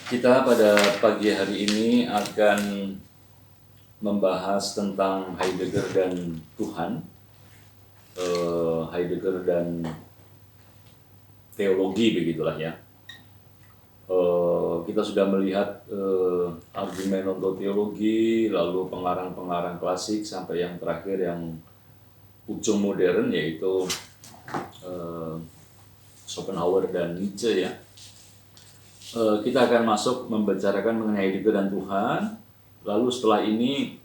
Kita pada pagi hari ini akan membahas tentang Heidegger dan Tuhan, Heidegger dan teologi, begitulah ya. Kita sudah melihat argumen untuk teologi, lalu pengarang-pengarang klasik sampai yang terakhir yang ujung modern, yaitu Schopenhauer dan Nietzsche ya. Kita akan masuk membicarakan mengenai Heidegger dan Tuhan. Lalu setelah ini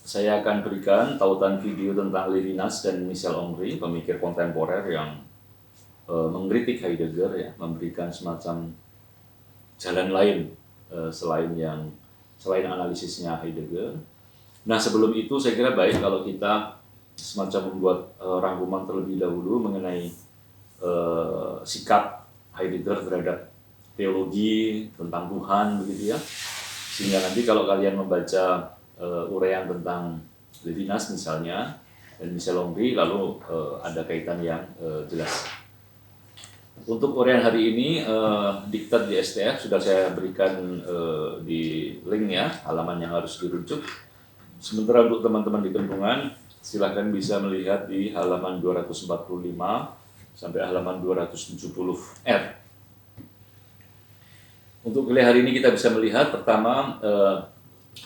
saya akan berikan tautan video tentang Levinas dan Michel Onfray, pemikir kontemporer yang mengkritik Heidegger ya, memberikan semacam jalan lain selain analisisnya Heidegger. Nah, sebelum itu saya kira baik kalau kita semacam membuat rangkuman terlebih dahulu mengenai sikap Heidegger terhadap teologi tentang Tuhan, begitu ya, sehingga nanti kalau kalian membaca uraian tentang Levinas misalnya dan Michel Onfray, lalu ada kaitan yang jelas. Untuk uraian hari ini diktat di STF sudah saya berikan di link ya, halaman yang harus dirujuk. Sementara untuk teman-teman di Bendungan, silahkan bisa melihat di halaman 245 sampai halaman 270R. Untuk kuliah hari ini kita bisa melihat pertama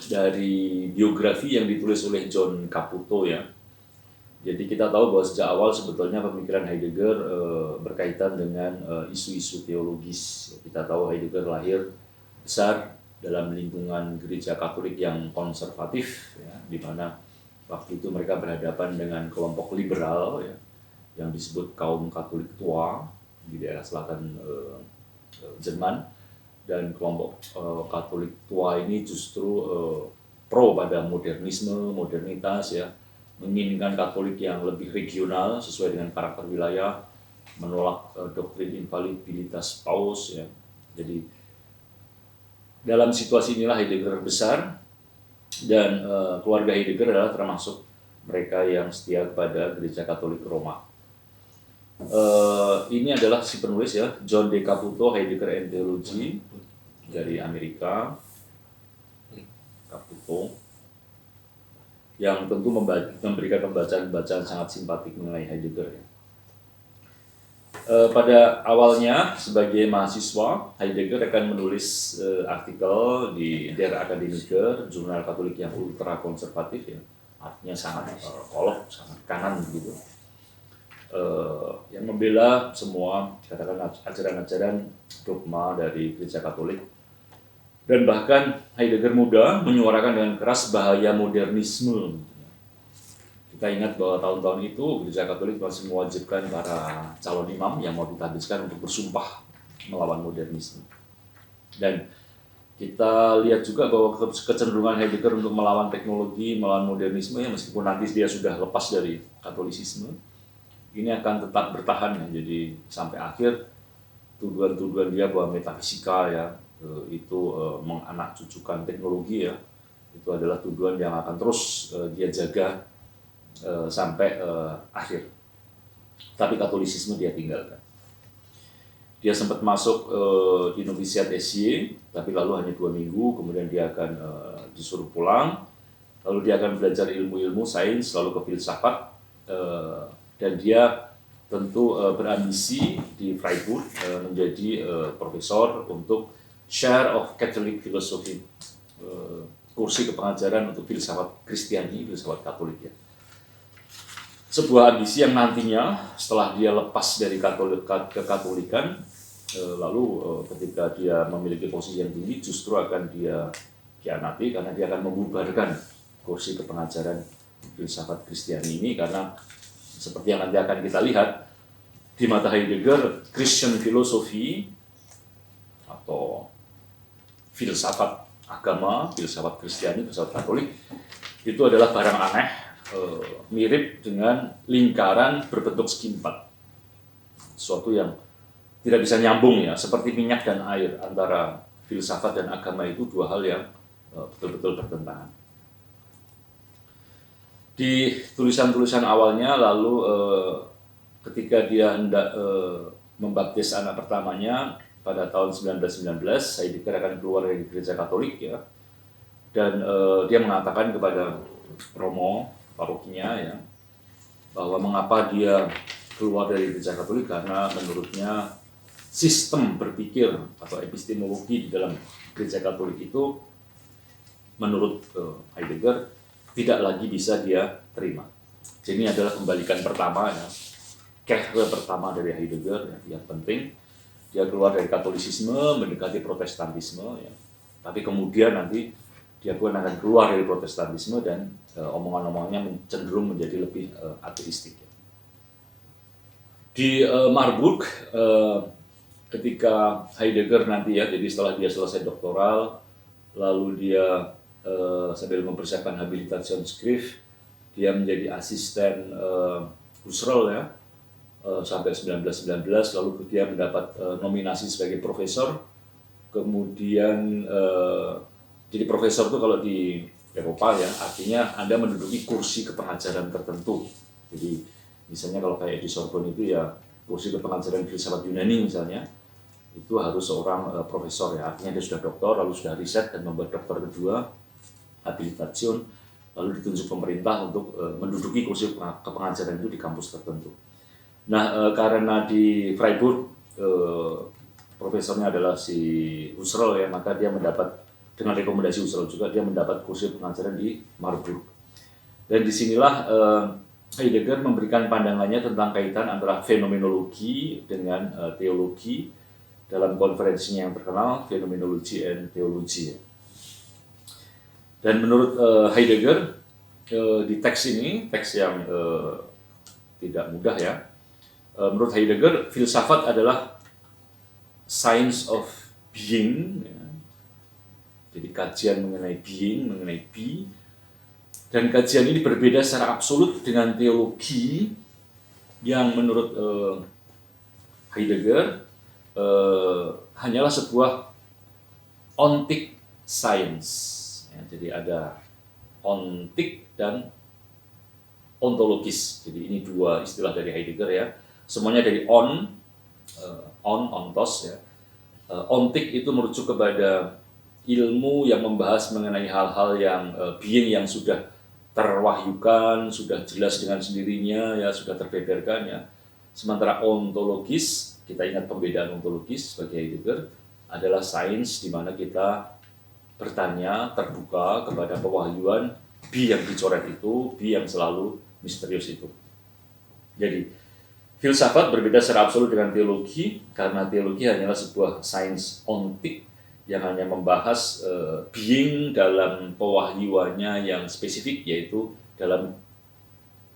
dari biografi yang ditulis oleh John Caputo ya. Jadi kita tahu bahwa sejak awal sebetulnya pemikiran Heidegger berkaitan dengan isu-isu teologis. Kita tahu Heidegger lahir besar dalam lingkungan gereja Katolik yang konservatif ya, di mana waktu itu mereka berhadapan dengan kelompok liberal ya, yang disebut kaum Katolik tua di daerah selatan Jerman. Dan kelompok Katolik tua ini justru pro pada modernisme, modernitas ya, menginginkan Katolik yang lebih regional sesuai dengan karakter wilayah, menolak doktrin infalibilitas paus ya. Jadi dalam situasi inilah Heidegger besar, dan keluarga Heidegger adalah termasuk mereka yang setia kepada gereja Katolik Roma. Ini adalah si penulis ya, John D. Caputo, Heidegger and Theology dari Amerika. Caputo yang tentu memberikan pembacaan-pembacaan sangat simpatik mengenai Heidegger ya. Pada awalnya sebagai mahasiswa, Heidegger akan menulis artikel di Der Akademiker, jurnal Katolik yang ultra konservatif ya, artinya sangat kolot, sangat kanan gitu. Yang membela semua katakan ajaran-ajaran dogma dari gereja Katolik. Dan bahkan Heidegger muda menyuarakan dengan keras bahaya modernisme. Kita ingat bahwa tahun-tahun itu gereja Katolik masih mewajibkan para calon imam yang mau ditahbiskan untuk bersumpah melawan modernisme. Dan kita lihat juga bahwa kecenderungan Heidegger untuk melawan teknologi, melawan modernisme ya, meskipun nanti dia sudah lepas dari Katolisisme, ini akan tetap bertahan ya. Jadi sampai akhir tuduhan-tuduhan dia bahwa metafisika ya itu menganak cucukan teknologi ya, itu adalah tuduhan yang akan terus dia jaga sampai akhir. Tapi Katolisisme dia tinggalkan. Dia sempat masuk di novisiat SY, tapi lalu hanya 2 minggu, kemudian dia akan disuruh pulang. Lalu dia akan belajar ilmu-ilmu sains, lalu ke filsafat, dan dia tentu berambisi di Freiburg menjadi profesor untuk Chair of Catholic Philosophy, kursi kepengajaran untuk filsafat Kristiani, filsafat Katolik ya. Sebuah ambisi yang nantinya setelah dia lepas dari kekatolikan, lalu ketika dia memiliki posisi yang tinggi justru akan dia khianati karena dia akan membubarkan kursi kepengajaran filsafat Kristiani ini, karena seperti yang nanti akan kita lihat di mata Heidegger, Christian philosophy atau filsafat agama, filsafat Kristiani, filsafat Katolik itu adalah barang aneh, mirip dengan lingkaran berbentuk segi empat, sesuatu yang tidak bisa nyambung ya, seperti minyak dan air. Antara filsafat dan agama itu dua hal yang betul-betul bertentangan. Di tulisan-tulisan awalnya, lalu ketika dia hendak membaptis anak pertamanya, pada tahun 1919 Heidegger akan keluar dari gereja Katolik ya, dan dia mengatakan kepada Romo parokinya ya bahwa mengapa dia keluar dari gereja Katolik, karena menurutnya sistem berpikir atau epistemologi di dalam gereja Katolik itu menurut Heidegger tidak lagi bisa dia terima. Jadi ini adalah kembalikan pertama ya, kehre pertama dari Heidegger ya, yang penting dia keluar dari Katolisisme mendekati Protestantisme ya. Tapi kemudian nanti dia pun akan keluar dari Protestantisme dan omongan-omongannya cenderung menjadi lebih ateistik. Ya. Di Marburg ketika Heidegger nanti ya, jadi setelah dia selesai doktoral, lalu dia sambil mempersiapkan Habilitationschrift, dia menjadi asisten Husserl ya sampai 1919, lalu dia mendapat nominasi sebagai profesor. Kemudian jadi profesor itu kalau di Eropa ya artinya Anda menduduki kursi kepengajaran tertentu. Jadi misalnya kalau kayak di Sorbonne itu ya kursi kepengajaran filsafat Yunani misalnya, itu harus seorang profesor ya, artinya dia sudah doktor, lalu sudah riset dan membuat doktor kedua, habilitation, lalu ditunjuk pemerintah untuk menduduki kursi kepengajaran itu di kampus tertentu. Nah, karena di Freiburg profesornya adalah si Husserl ya, maka dia mendapat dengan rekomendasi Husserl juga dia mendapat kursi pengajaran di Marburg. Dan disinilah Heidegger memberikan pandangannya tentang kaitan antara fenomenologi dengan teologi dalam konferensinya yang terkenal Phenomenology and Theology. Dan menurut Heidegger di teks ini, teks yang tidak mudah ya, menurut Heidegger filsafat adalah science of being ya. Jadi kajian mengenai being, mengenai be, dan kajian ini berbeda secara absolut dengan teologi yang menurut Heidegger hanyalah sebuah ontic science ya, jadi ada ontic dan ontologis. Jadi ini dua istilah dari Heidegger ya, semuanya dari ontos ya. Ontic itu merujuk kepada ilmu yang membahas mengenai hal-hal yang being yang sudah terwahyukan, sudah jelas dengan sendirinya ya, sudah terbeberkan ya. Sementara ontologis, kita ingat pembedaan ontologis sebagai Heidegger adalah sains di mana kita bertanya, terbuka kepada pewahyuan be yang dicoret itu, be yang selalu misterius itu. Jadi filsafat berbeda secara absolut dengan teologi karena teologi hanyalah sebuah sains ontic yang hanya membahas being dalam pewahyuannya yang spesifik, yaitu dalam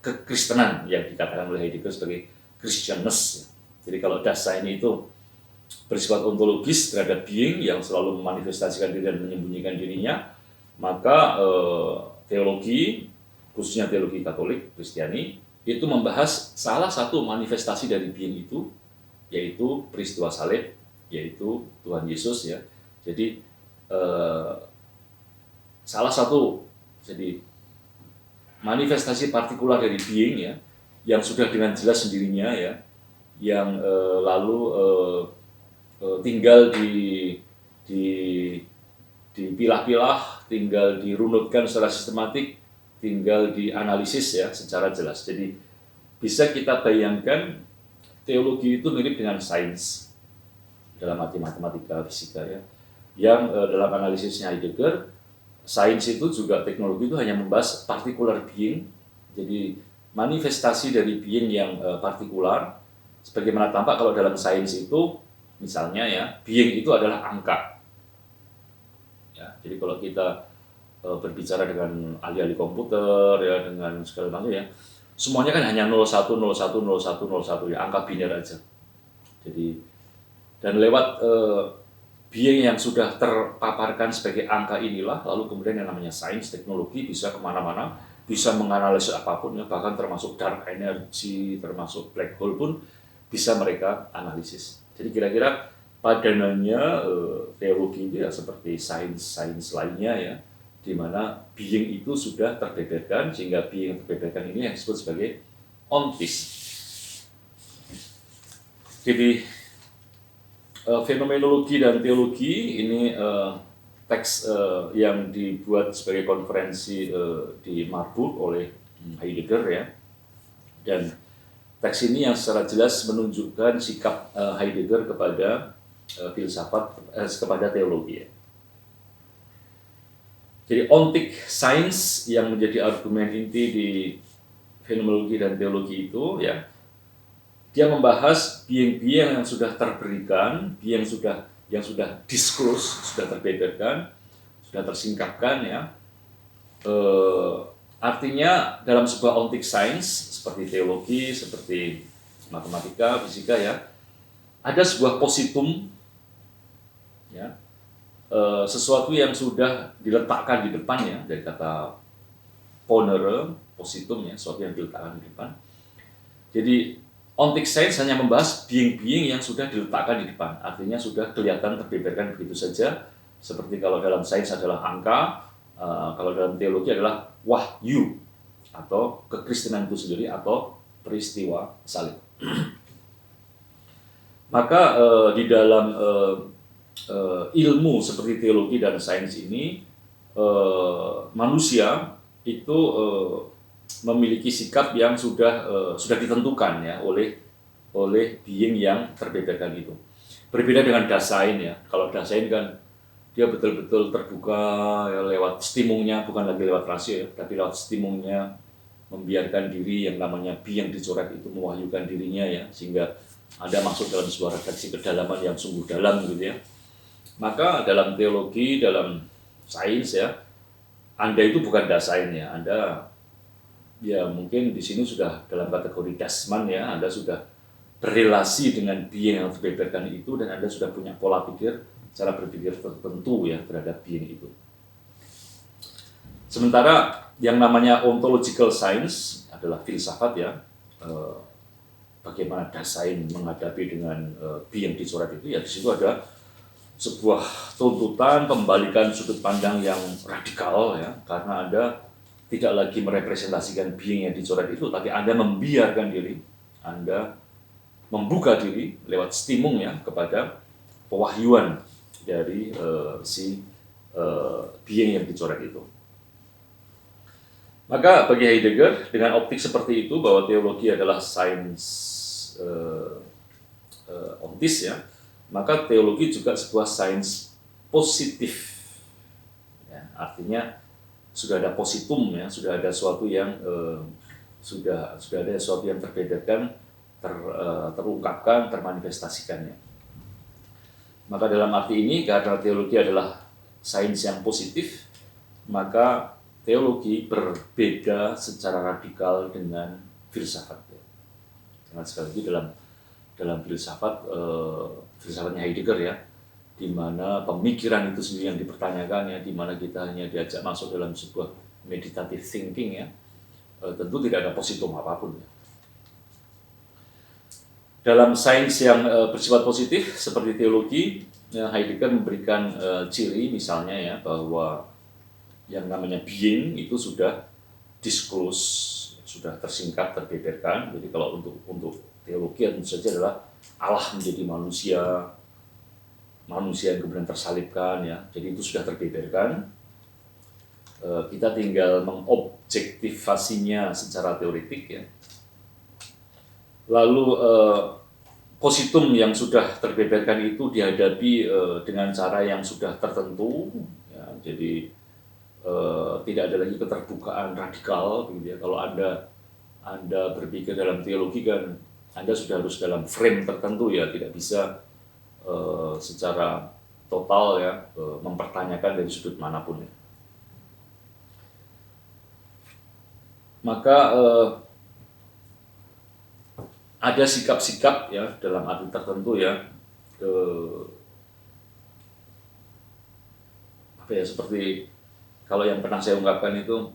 kekristenan yang dikatakan oleh Heidegger sebagai Christianness. Jadi kalau Dasein itu bersifat ontologis terhadap being yang selalu memanifestasikan diri dan menyembunyikan dirinya, maka teologi, khususnya teologi Katolik, Kristiani, itu membahas salah satu manifestasi dari being itu, yaitu peristiwa salib, yaitu Tuhan Yesus ya. Jadi salah satu jadi manifestasi partikular dari being ya, yang sudah dengan jelas sendirinya ya, yang lalu tinggal dipilah-pilah, tinggal dirunutkan secara sistematik, tinggal dianalisis ya secara jelas. Jadi bisa kita bayangkan teologi itu mirip dengan sains dalam arti matematika, fisika ya. Yang dalam analisisnya Heidegger, sains itu juga teknologi itu hanya membahas particular being, jadi manifestasi dari being yang partikular. Sebagaimana tampak kalau dalam sains itu, misalnya ya, being itu adalah angka. Ya, jadi kalau kita berbicara dengan ahli-ahli komputer ya, dengan segala macam ya, semuanya kan hanya 01, 01, 01, 01 ya, angka biner aja. Jadi dan lewat being yang sudah terpaparkan sebagai angka inilah, lalu kemudian yang namanya sains, teknologi bisa kemana-mana, bisa menganalisis apapun, ya, bahkan termasuk dark energy, termasuk black hole pun bisa mereka analisis. Jadi kira-kira padanannya teologi itu ya seperti sains lainnya ya, di mana being itu sudah terbeberkan, sehingga being yang terbeberkan ini yang disebut sebagai ontis. Jadi Fenomenologi dan teologi ini teks yang dibuat sebagai konferensi di Marburg oleh Heidegger ya, dan teks ini yang secara jelas menunjukkan sikap Heidegger kepada filsafat, kepada teologi ya. Jadi ontic science yang menjadi argumen inti di fenomenologi dan teologi itu ya, dia membahas being-being yang sudah terberikan, yang sudah disclose, sudah terbeberkan, sudah tersingkapkan ya. Artinya dalam sebuah ontic science seperti teologi, seperti matematika, fisika ya, ada sebuah positum ya, sesuatu yang sudah diletakkan di depan ya, dari kata ponere, positum ya, sesuatu yang diletakkan di depan. Jadi ontic science hanya membahas being-being yang sudah diletakkan di depan, artinya sudah kelihatan terbeberkan begitu saja, seperti kalau dalam sains adalah angka, kalau dalam teologi adalah wahyu, atau kekristenan itu sendiri, atau peristiwa salib. Maka di dalam ilmu seperti teologi dan sains ini, manusia itu memiliki sikap yang sudah ditentukan ya oleh being yang terbeberkan itu. Berbeda dengan Dasein ya. Kalau Dasein kan dia betul-betul terbuka ya, lewat stimungnya, bukan lagi lewat rasio ya, tapi lewat stimungnya membiarkan diri yang namanya being yang dicoret itu mewahyukan dirinya ya, sehingga Anda masuk dalam sebuah refleksi kedalaman yang sungguh dalam gitu ya. Maka dalam teologi, dalam sains ya, Anda itu bukan Dasein ya, Anda ya mungkin di sini sudah dalam kategori Dasman ya, Anda sudah berrelasi dengan being yang terbeberkan itu, dan Anda sudah punya pola pikir, cara berpikir tertentu ya terhadap being itu. Sementara yang namanya ontological science adalah filsafat ya, bagaimana Dasein menghadapi dengan being dicoret itu ya, di situ ada sebuah tuntutan pembalikan sudut pandang yang radikal ya, karena Anda tidak lagi merepresentasikan being yang dicoret itu, tapi Anda membiarkan diri, Anda membuka diri lewat stimung ya kepada pewahyuan dari si being yang dicoret itu. Maka bagi Heidegger, dengan optik seperti itu bahwa teologi adalah sains ontis ya, maka teologi juga sebuah sains positif ya, artinya sudah ada positum ya, sudah ada sesuatu yang sudah ada sesuatu yang terbeberkan, terungkapkan, termanifestasikannya. Maka dalam arti ini, karena teologi adalah sains yang positif, maka teologi berbeda secara radikal dengan filsafat. Karena sekali lagi dalam filsafat, filsafatnya Heidegger ya, di mana pemikiran itu sendiri yang dipertanyakan ya, di mana kita hanya diajak masuk dalam sebuah meditative thinking ya, tentu tidak ada positum apapun ya. Dalam sains yang bersifat positif seperti teologi, Heidegger memberikan ciri misalnya ya, bahwa yang namanya being itu sudah disclose, sudah tersingkap, terbeberkan. Jadi kalau untuk teologi tentu saja adalah Allah menjadi manusia yang kemudian tersalibkan ya, jadi itu sudah terbeberkan. Kita tinggal mengobjektivasinya secara teoretik ya. Lalu positum yang sudah terbeberkan itu dihadapi dengan cara yang sudah tertentu ya, jadi tidak ada lagi keterbukaan radikal gitu ya. Kalau Anda berpikir dalam teologi kan Anda sudah harus dalam frame tertentu ya, tidak bisa secara total ya mempertanyakan dari sudut manapun ya. Maka ada sikap-sikap ya dalam arti tertentu ya, seperti kalau yang pernah saya ungkapkan itu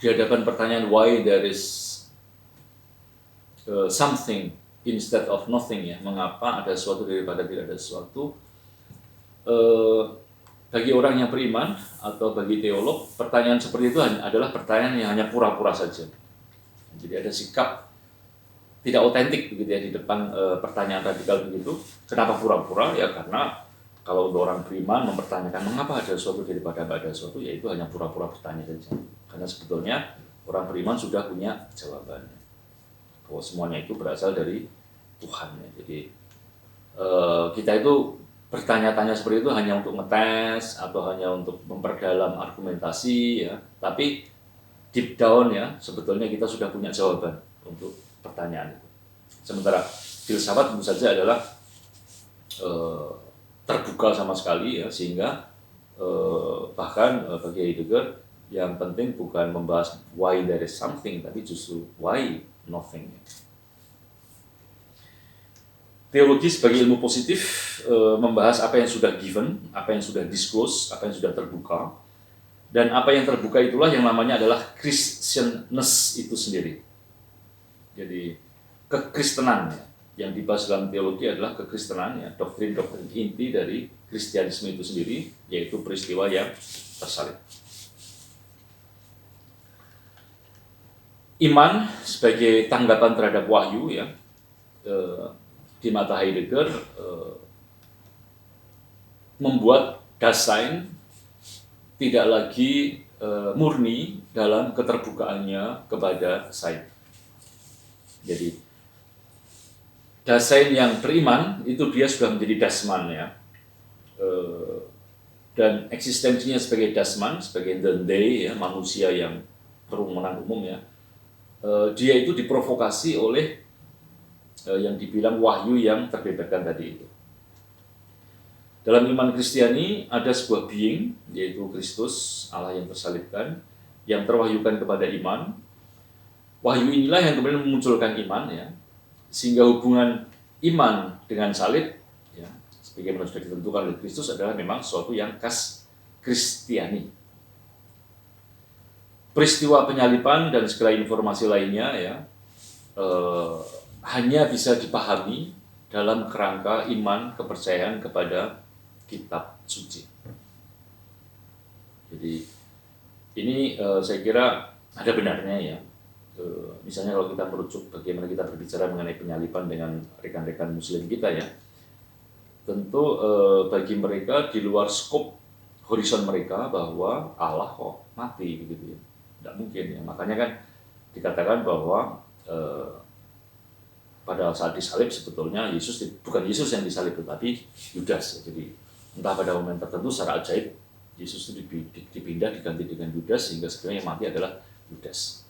di hadapan pertanyaan why there is something instead of nothing ya, mengapa ada sesuatu daripada tidak ada sesuatu, bagi orang yang beriman atau bagi teolog, pertanyaan seperti itu adalah pertanyaan yang hanya pura-pura saja. Jadi ada sikap tidak otentik begitu ya di depan pertanyaan radikal begitu. Kenapa pura-pura? Ya karena kalau untuk orang beriman mempertanyakan mengapa ada sesuatu daripada tidak ada sesuatu, ya itu hanya pura-pura bertanya saja. Karena sebetulnya orang beriman sudah punya jawabannya. Bahwa semuanya itu berasal dari Tuhan ya. Jadi kita itu bertanya-tanya seperti itu hanya untuk ngetes atau hanya untuk memperdalam argumentasi ya. Tapi deep down ya, sebetulnya kita sudah punya jawaban untuk pertanyaan itu. Sementara filsafat tentu saja adalah terbuka sama sekali ya, sehingga bahkan bagi Heidegger yang penting bukan membahas why there is something, tapi justru why nothing. Teologi sebagai ilmu positif membahas apa yang sudah given, apa yang sudah disclose, apa yang sudah terbuka, dan apa yang terbuka itulah yang namanya adalah Christianness itu sendiri. Jadi kekristenan yang dibahas dalam teologi adalah kekristenan ya, doktrin-doktrin inti dari Kristianisme itu sendiri, yaitu peristiwa yang tersalib. Iman sebagai tanggapan terhadap wahyu ya, di mata Heidegger membuat Dasein tidak lagi murni dalam keterbukaannya kepada Sein. Jadi Dasein yang beriman itu dia sudah menjadi Dasman ya, dan eksistensinya sebagai Dasman, sebagai the they ya, manusia yang kerumunan umum ya, dia itu diprovokasi oleh yang dibilang wahyu yang terbebaskan tadi itu. Dalam iman Kristiani ada sebuah being, yaitu Kristus, Allah yang tersalibkan, yang terwahyukan kepada iman. Wahyu inilah yang kemudian memunculkan iman ya, sehingga hubungan iman dengan salib ya, sebagaimana sudah ditentukan oleh Kristus adalah memang sesuatu yang khas Kristiani. Peristiwa penyaliban dan segala informasi lainnya ya, hanya bisa dipahami dalam kerangka iman kepercayaan kepada kitab suci. Jadi ini saya kira ada benarnya ya. Misalnya kalau kita merujuk bagaimana kita berbicara mengenai penyaliban dengan rekan-rekan muslim kita ya, tentu bagi mereka di luar skop horizon mereka bahwa Allah kok mati begitu ya, tidak mungkin ya. Makanya kan dikatakan bahwa pada saat disalib sebetulnya Yesus bukan Yesus yang disalib tetapi Yudas ya. Jadi entah pada momen tertentu secara ajaib Yesus itu dipindah diganti dengan Yudas, sehingga sebenarnya yang mati adalah Yudas.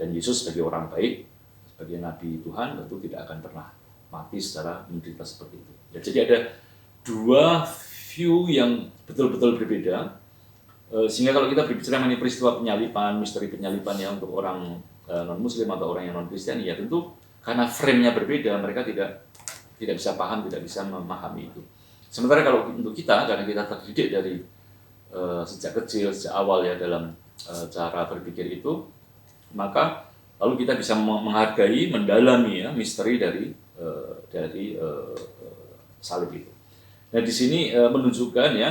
Dan Yesus sebagai orang baik, sebagai nabi Tuhan tentu tidak akan pernah mati secara menderita seperti itu. Ya, jadi ada dua view yang betul-betul berbeda, sehingga kalau kita berbicara mengenai peristiwa penyaliban, misteri penyaliban ya untuk orang non-muslim atau orang yang non-Kristen, ya tentu karena frame-nya berbeda, mereka tidak bisa paham, tidak bisa memahami itu. Sementara kalau untuk kita, karena kita terdidik dari sejak kecil, sejak awal ya dalam cara berpikir itu, maka lalu kita bisa menghargai, mendalami ya misteri dari salib itu. Nah di sini menunjukkan ya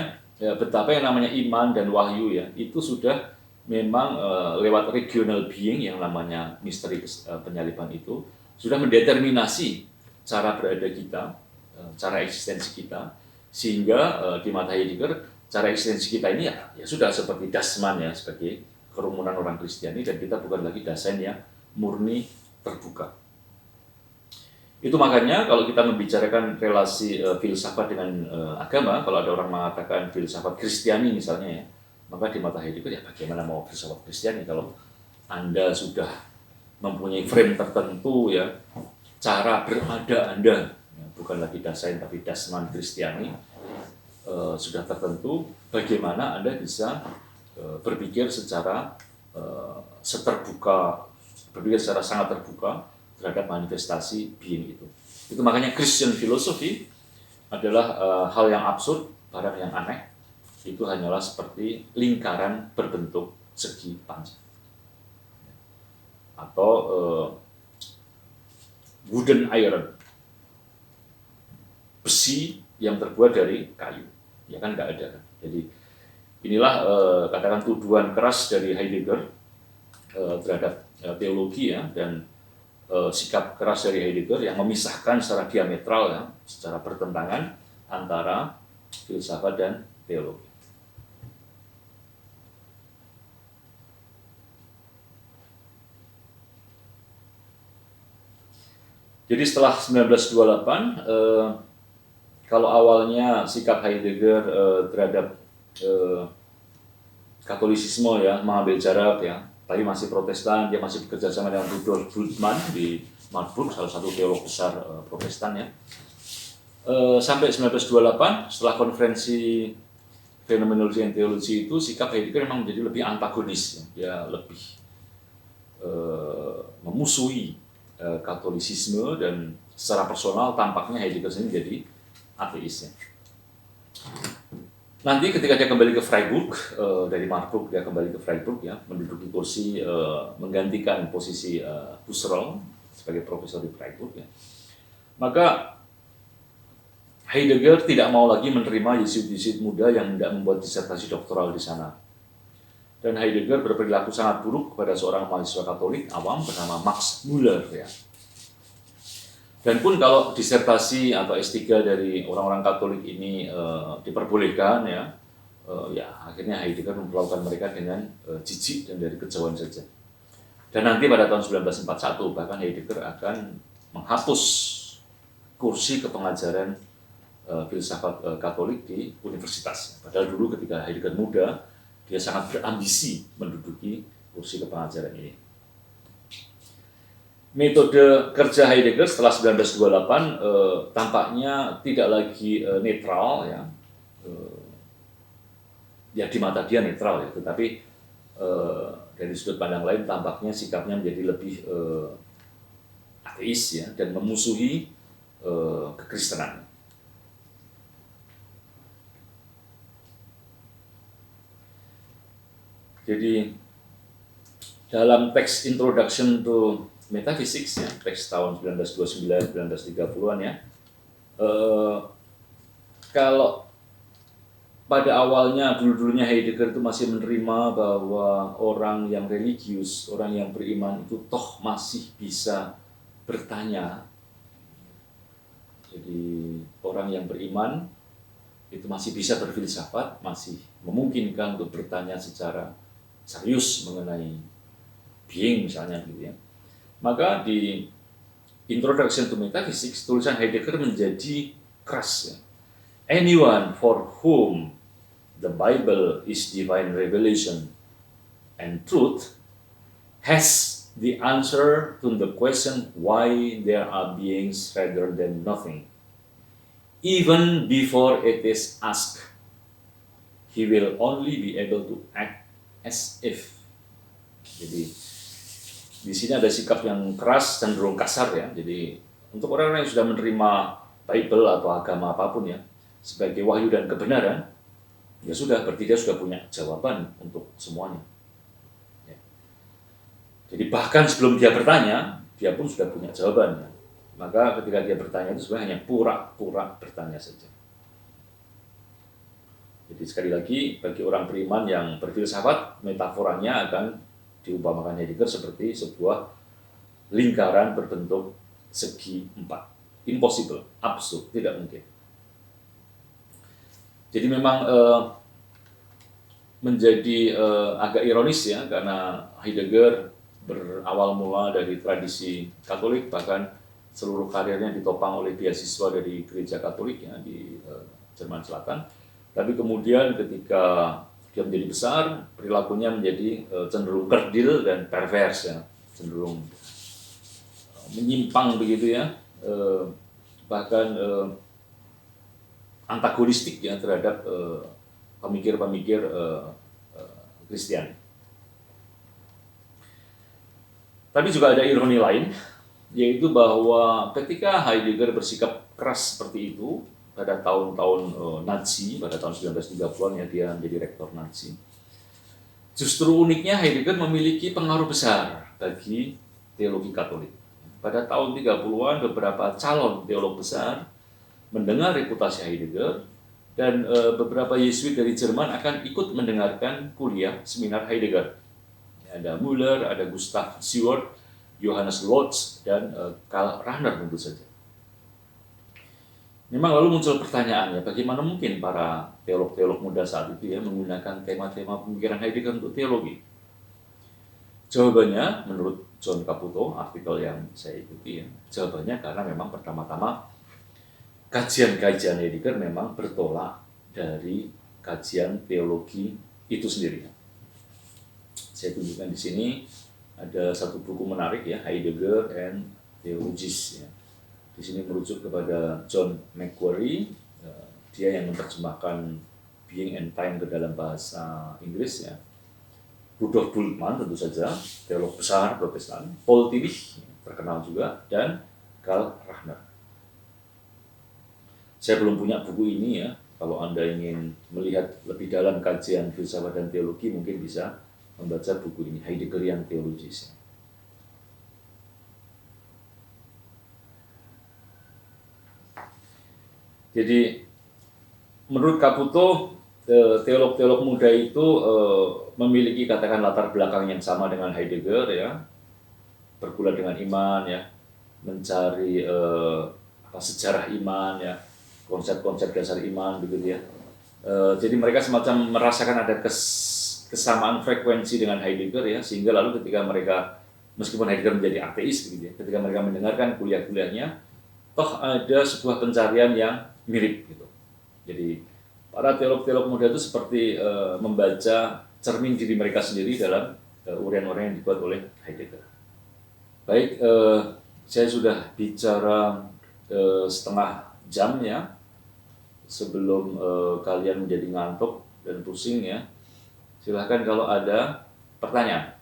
betapa yang namanya iman dan wahyu ya itu sudah memang lewat regional being yang namanya misteri penyaliban itu sudah mendeterminasi cara berada kita, cara eksistensi kita, sehingga di mata Heidegger cara eksistensi kita ini ya sudah seperti Dasman ya, sebagai kerumunan orang Kristiani, dan kita bukan lagi Dasein yang murni terbuka. Itu makanya kalau kita membicarakan relasi filsafat dengan agama, kalau ada orang mengatakan filsafat Kristiani misalnya ya, maka di mata Heidegger ya bagaimana mau filsafat Kristiani kalau Anda sudah mempunyai frame tertentu ya, cara berada Anda ya, bukan lagi Dasein tapi Dasman Kristiani, sudah tertentu, bagaimana Anda bisa berpikir secara berpikir secara sangat terbuka terhadap manifestasi being itu. Itu makanya Christian philosophy adalah hal yang absurd, barang yang aneh. Itu hanyalah seperti lingkaran berbentuk segi panjang. Atau wooden iron, besi yang terbuat dari kayu. Ya kan nggak ada kan. Jadi inilah katakan tuduhan keras dari Heidegger terhadap teologi ya, dan sikap keras dari Heidegger yang memisahkan secara diametral ya, secara bertentangan antara filsafat dan teologi. Jadi setelah 1928, kalau awalnya sikap Heidegger terhadap Katolisisme ya mengambil jarak ya, tapi masih Protestan, dia masih bekerja sama dengan Rudolf Bultmann di Marburg, salah satu teolog besar Protestan ya. Sampai 1928, setelah konferensi fenomenologi dan teologi itu, sikap Heidegger memang menjadi lebih antagonis, ya. Dia lebih memusuhi Katolisisme, dan secara personal tampaknya Heidegger sendiri menjadi ateis ya. Nanti ketika dia kembali ke Freiburg, dari Marburg dia kembali ke Freiburg ya, menduduki kursi, menggantikan posisi Husserl sebagai profesor di Freiburg ya. Maka Heidegger tidak mau lagi menerima Yesuit-Yesuit muda yang hendak membuat disertasi doktoral di sana. Dan Heidegger berperilaku sangat buruk kepada seorang mahasiswa Katolik awam bernama Max Müller ya. Dan pun kalau disertasi atau S3 dari orang-orang Katolik ini diperbolehkan ya, ya akhirnya Heidegger memperlakukan mereka dengan jijik dan dari kejauhan saja. Dan nanti pada tahun 1941 bahkan Heidegger akan menghapus kursi kepengajaran filsafat Katolik di universitas. Padahal dulu ketika Heidegger muda, dia sangat berambisi menduduki kursi kepengajaran ini. Metode kerja Heidegger setelah 1928 tampaknya tidak lagi netral ya, ya di mata dia netral ya, tetapi dari sudut pandang lain tampaknya sikapnya menjadi lebih ateis ya, dan memusuhi kekristenan. Jadi dalam teks Introduction to Metaphysics ya, teks tahun 1929, 1930-an ya, kalau pada awalnya dulu-dulunya Heidegger itu masih menerima bahwa orang yang religius, orang yang beriman itu toh masih bisa bertanya. Jadi orang yang beriman itu masih bisa berfilsafat, masih memungkinkan untuk bertanya secara serius mengenai being misalnya gitu ya. Maka di Introduction to Metaphysics, tulisan Heidegger menjadi keras ya. Anyone for whom the Bible is divine revelation and truth has the answer to the question why there are beings rather than nothing. Even before it is asked, he will only be able to act as if. Jadi di sini ada sikap yang keras, cenderung kasar ya. Jadi untuk orang-orang yang sudah menerima Bible atau agama apapun ya sebagai wahyu dan kebenaran, ya sudah, berarti dia sudah punya jawaban untuk semuanya. Ya. Jadi bahkan sebelum dia bertanya, dia pun sudah punya jawabannya. Maka ketika dia bertanya itu sebenarnya hanya pura-pura bertanya saja. Jadi sekali lagi, bagi orang beriman yang berfilsafat, metaforanya akan diumpamakan Heidegger seperti sebuah lingkaran berbentuk segi empat. Impossible, absurd, tidak mungkin. Jadi memang menjadi agak ironis ya, karena Heidegger berawal mula dari tradisi Katolik, bahkan seluruh karirnya ditopang oleh beasiswa dari gereja Katolik ya, di Jerman Selatan. Tapi kemudian ketika dia menjadi besar, perilakunya menjadi cenderung kerdil dan pervers ya, cenderung menyimpang begitu ya, bahkan antagonistik ya terhadap pemikir-pemikir Kristiani. Tapi juga ada ironi lain, yaitu bahwa ketika Heidegger bersikap keras seperti itu pada tahun-tahun Nazi, pada tahun 1930-an ya, dia menjadi rektor Nazi. Justru uniknya Heidegger memiliki pengaruh besar bagi teologi Katolik. Pada tahun 30-an beberapa calon teolog besar mendengar reputasi Heidegger, dan beberapa Yesuit dari Jerman akan ikut mendengarkan kuliah seminar Heidegger. Ada Müller, ada Gustav Siewert, Johannes Lotz dan Karl Rahner tentu saja. Memang lalu muncul pertanyaannya, bagaimana mungkin para teolog-teolog muda saat itu ya menggunakan tema-tema pemikiran Heidegger untuk teologi? Jawabannya menurut John Caputo, artikel yang saya ikuti ya, jawabannya karena memang pertama-tama kajian-kajian Heidegger memang bertolak dari kajian teologi itu sendiri. Saya tunjukkan di sini ada satu buku menarik ya, Heidegger and Theologies ya. Di sini merujuk kepada John Macquarie, dia yang menerjemahkan Being and Time ke dalam bahasa Inggris ya. Rudolf Bultmann tentu saja, teolog besar Protestan, Paul Tillich terkenal juga, dan Karl Rahner. Saya belum punya buku ini ya. Kalau Anda ingin melihat lebih dalam kajian filsafat dan teologi, mungkin bisa membaca buku ini, Heideggerian Theologies. Jadi menurut Caputo, teolog-teolog muda itu memiliki katakan latar belakang yang sama dengan Heidegger ya, bergulat dengan iman ya, mencari sejarah iman ya, konsep-konsep dasar iman begitu ya. Jadi mereka semacam merasakan ada kesamaan frekuensi dengan Heidegger ya, sehingga lalu ketika mereka meskipun Heidegger menjadi ateis begitu ya, ketika mereka mendengarkan kuliah-kuliahnya, toh ada sebuah pencarian yang mirip gitu. Jadi para teolog-teolog muda itu seperti membaca cermin diri mereka sendiri dalam uraian-uraian yang dibuat oleh Heidegger. Baik, saya sudah bicara setengah jam ya, sebelum kalian menjadi ngantuk dan pusing ya. Silahkan kalau ada pertanyaan.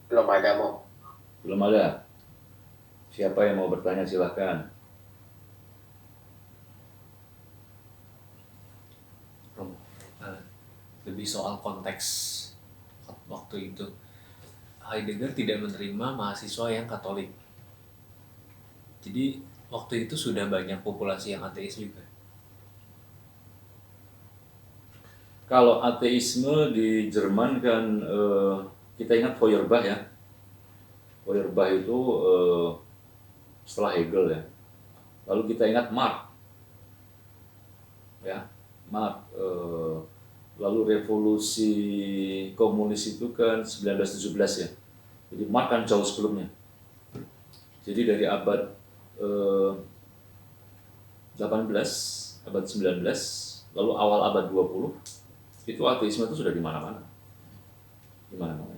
Belum ada, Mo. Belum ada. Siapa yang mau bertanya silahkan. Lebih soal konteks waktu itu. Heidegger tidak menerima mahasiswa yang Katolik. Jadi waktu itu sudah banyak populasi yang ateis juga. Kalau ateisme di Jerman kan kita ingat Feuerbach ya. Feuerbach itu setelah Hegel ya. Lalu kita ingat Marx. Ya, Marx. Lalu revolusi komunis itu kan 1917 ya. Jadi Marx kan jauh sebelumnya. Jadi dari abad 18, abad 19, lalu awal abad 20, itu ateisme itu sudah di mana-mana. Di mana-mana.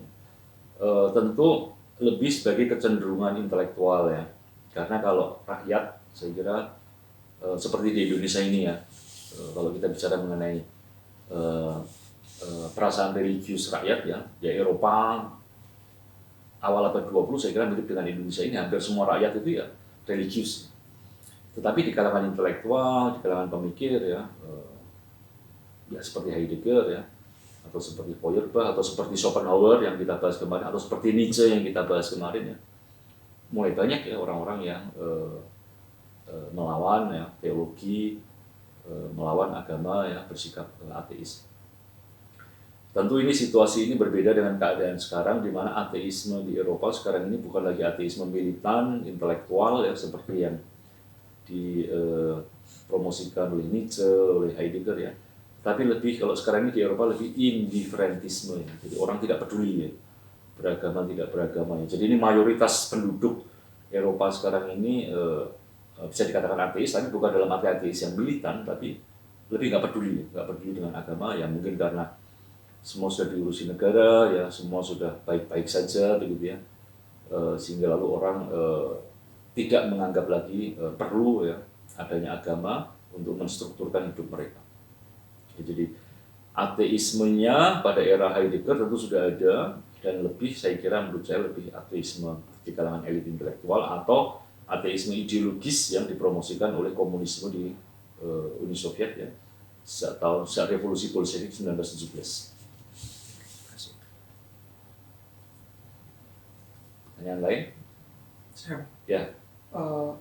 Tentu lebih sebagai kecenderungan intelektual ya. Karena kalau rakyat, saya kira seperti di Indonesia ini ya, kalau kita bicara mengenai perasaan religius rakyat ya, Eropa awal abad 20 saya kira mirip dengan Indonesia ini, hampir semua rakyat itu ya religius. Tetapi di kalangan intelektual, di kalangan pemikir ya, ya seperti Heidegger ya, atau seperti Feuerbach, atau seperti Schopenhauer yang kita bahas kemarin, atau seperti Nietzsche yang kita bahas kemarin ya, mulai banyak ya orang-orang yang melawan ya teologi, melawan agama ya, bersikap ateis. Tentu ini situasi ini berbeda dengan keadaan sekarang di mana ateisme di Eropa sekarang ini bukan lagi ateisme militan, intelektual ya seperti yang dipromosikan oleh Nietzsche, oleh Heidegger ya. Tapi lebih kalau sekarang ini di Eropa lebih indifferentisme ya. Jadi orang tidak peduli ya, beragama tidak beragama ya. Jadi ini mayoritas penduduk Eropa sekarang ini bisa dikatakan ateis, tapi bukan dalam arti ateis yang militan, tapi lebih nggak peduli dengan agama ya, mungkin karena semua sudah diurusi negara ya, semua sudah baik-baik saja begitu ya, sehingga lalu orang tidak menganggap lagi perlu ya adanya agama untuk menstrukturkan hidup mereka. Jadi ateismenya pada era Heidegger tentu sudah ada, dan lebih saya kira menurut saya lebih ateisme di kalangan elit intelektual atau ateisme ideologis yang dipromosikan oleh komunisme di Uni Soviet ya saat revolusi Bolshevik 1917. Pertanyaan lain? Sure. Ya. eh,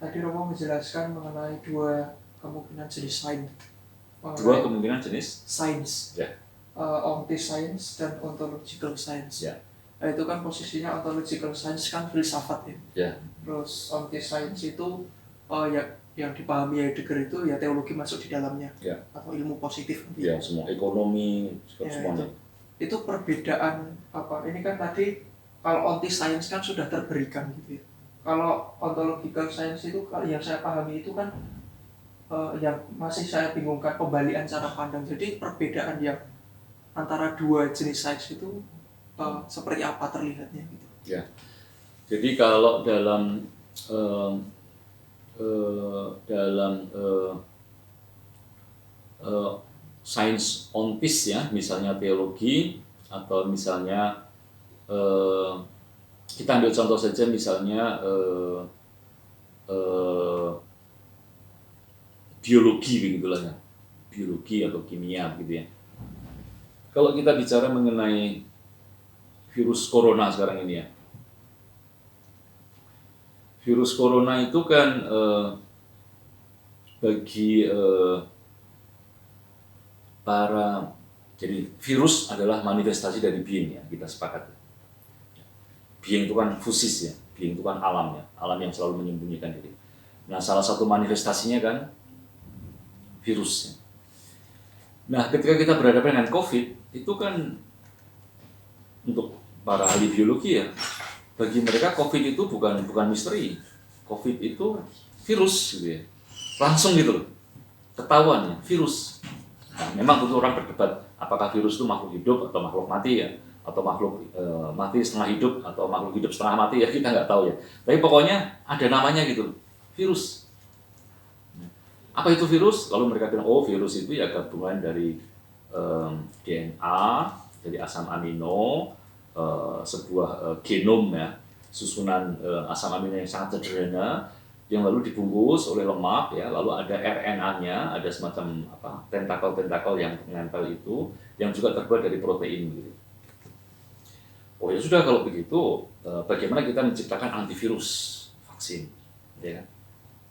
tadi Romo menjelaskan mengenai dua kemungkinan jenis sains. Dua kemungkinan jenis sains. Ya. Ontiscience dan ontological science. Ya. Nah, itu kan posisinya ontological science kan filsafat ya. Ya. Terus ontiscience itu ya yang dipahami Heidegger itu ya teologi masuk di dalamnya. Ya. Atau ilmu positif. Ya, semua ekonomi, ya, semuanya. Itu perbedaan apa? Ini kan tadi kalau ontiscience kan sudah terberikan gitu ya. Kalau ontological science itu yang saya pahami itu kan yang masih saya bingungkan pembalian cara pandang. Jadi perbedaan yang antara dua jenis sains itu seperti apa terlihatnya gitu. Ya. Jadi kalau dalam sains ontis ya, misalnya teologi atau misalnya kita ambil contoh saja misalnya biologi begitulah ya, biologi atau kimia gitu ya. Kalau kita bicara mengenai virus corona sekarang ini ya, virus corona itu kan bagi jadi virus adalah manifestasi dari being ya, kita sepakat. Being itu kan fusis ya, being itu kan alam ya, alam yang selalu menyembunyikan diri. Nah, salah satu manifestasinya kan virus ya. Nah, ketika kita berhadapan dengan COVID, itu kan untuk para ahli biologi ya, bagi mereka COVID itu bukan misteri. COVID itu virus gitu ya. Langsung gitu loh. Ketahuan ya, virus. Nah, memang tentu orang berdebat apakah virus itu makhluk hidup atau makhluk mati ya, atau makhluk mati setengah hidup atau makhluk hidup setengah mati ya, kita nggak tahu ya. Tapi pokoknya ada namanya gitu, virus. Apa itu virus? Lalu mereka bilang, oh virus itu ya gabungan dari DNA, dari asam amino, sebuah genom ya, susunan asam amino yang sangat sederhana, yang lalu dibungkus oleh lemak ya, lalu ada RNA-nya, ada semacam tentakel-tentakel yang menempel itu, yang juga terbuat dari protein gitu. Oh ya sudah kalau begitu, bagaimana kita menciptakan antivirus vaksin, ya kan?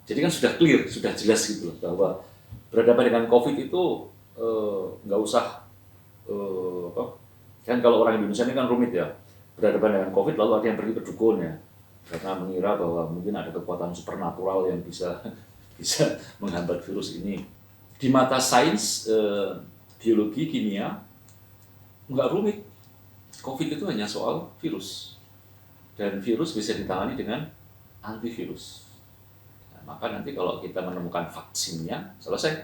Jadi kan sudah clear, sudah jelas gitu loh, bahwa berhadapan dengan COVID itu nggak usah kan kalau orang Indonesia ini kan rumit ya, berhadapan dengan COVID lalu ada yang pergi ke dukun ya, karena mengira bahwa mungkin ada kekuatan supernatural yang bisa menghambat virus ini. Di mata sains, biologi, kimia, nggak rumit. COVID itu hanya soal virus, dan virus bisa ditangani dengan antivirus. Maka nanti kalau kita menemukan vaksinnya, selesai.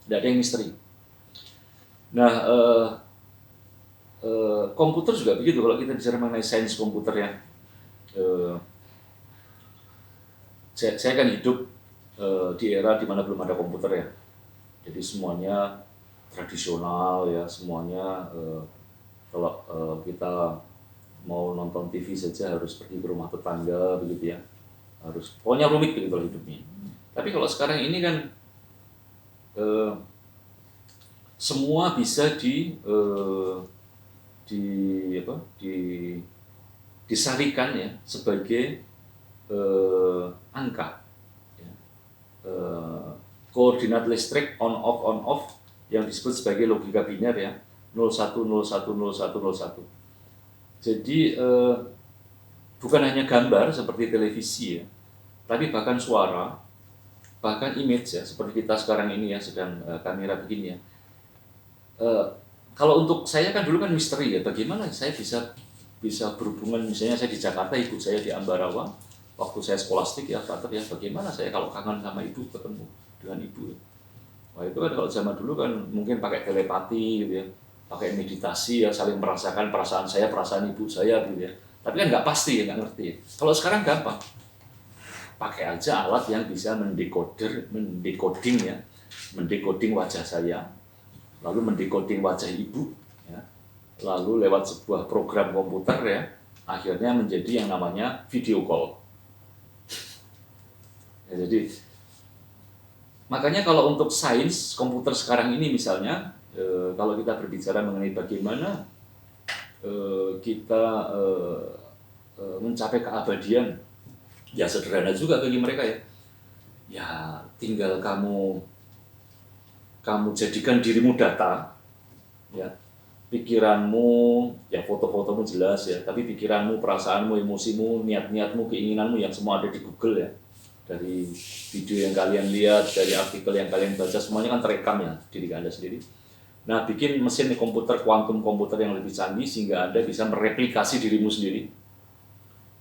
Tidak ada yang misteri. Nah, komputer juga begitu. Kalau kita bicara mengenai sains komputer ya, saya kan hidup di era di mana belum ada komputer ya. Jadi semuanya tradisional ya, semuanya kalau kita mau nonton TV saja harus pergi ke rumah tetangga begitu ya. Harus pokoknya rumit gitu kalau hidupnya. Tapi kalau sekarang ini kan semua bisa disarikan ya sebagai angka ya. Koordinat listrik on off yang disebut sebagai logika biner ya, 01 01 01 01. Jadi bukan hanya gambar seperti televisi ya, tapi bahkan suara, bahkan image ya, seperti kita sekarang ini ya, sedang kamera begini ya. Kalau untuk saya kan dulu kan misteri ya, bagaimana saya bisa berhubungan, misalnya saya di Jakarta, ibu saya di Ambarawa, waktu saya skolastik ya, frater ya, bagaimana saya kalau kangen sama ibu, ketemu dengan ibu ya. Wah itu kan kalau zaman dulu kan mungkin pakai telepati gitu ya, pakai meditasi ya, saling merasakan perasaan saya, perasaan ibu saya gitu ya. Tapi kan nggak pasti ya, nggak ngerti. Kalau sekarang gampang, pakai aja alat yang bisa mendekoding wajah saya, lalu mendekoding wajah ibu, ya. Lalu lewat sebuah program komputer ya, akhirnya menjadi yang namanya video call. Ya, jadi makanya kalau untuk sains komputer sekarang ini misalnya, kalau kita berbicara mengenai bagaimana kita mencapai keabadian Ya sederhana juga bagi mereka ya. Ya tinggal kamu jadikan dirimu data, ya pikiranmu, ya foto-fotomu jelas ya, tapi pikiranmu, perasaanmu, emosimu, niat-niatmu, keinginanmu yang semua ada di Google ya. Dari video yang kalian lihat, dari artikel yang kalian baca, semuanya kan terekam ya diri Anda sendiri. Nah, bikin mesin komputer, kuantum komputer yang lebih canggih sehingga Anda bisa mereplikasi dirimu sendiri.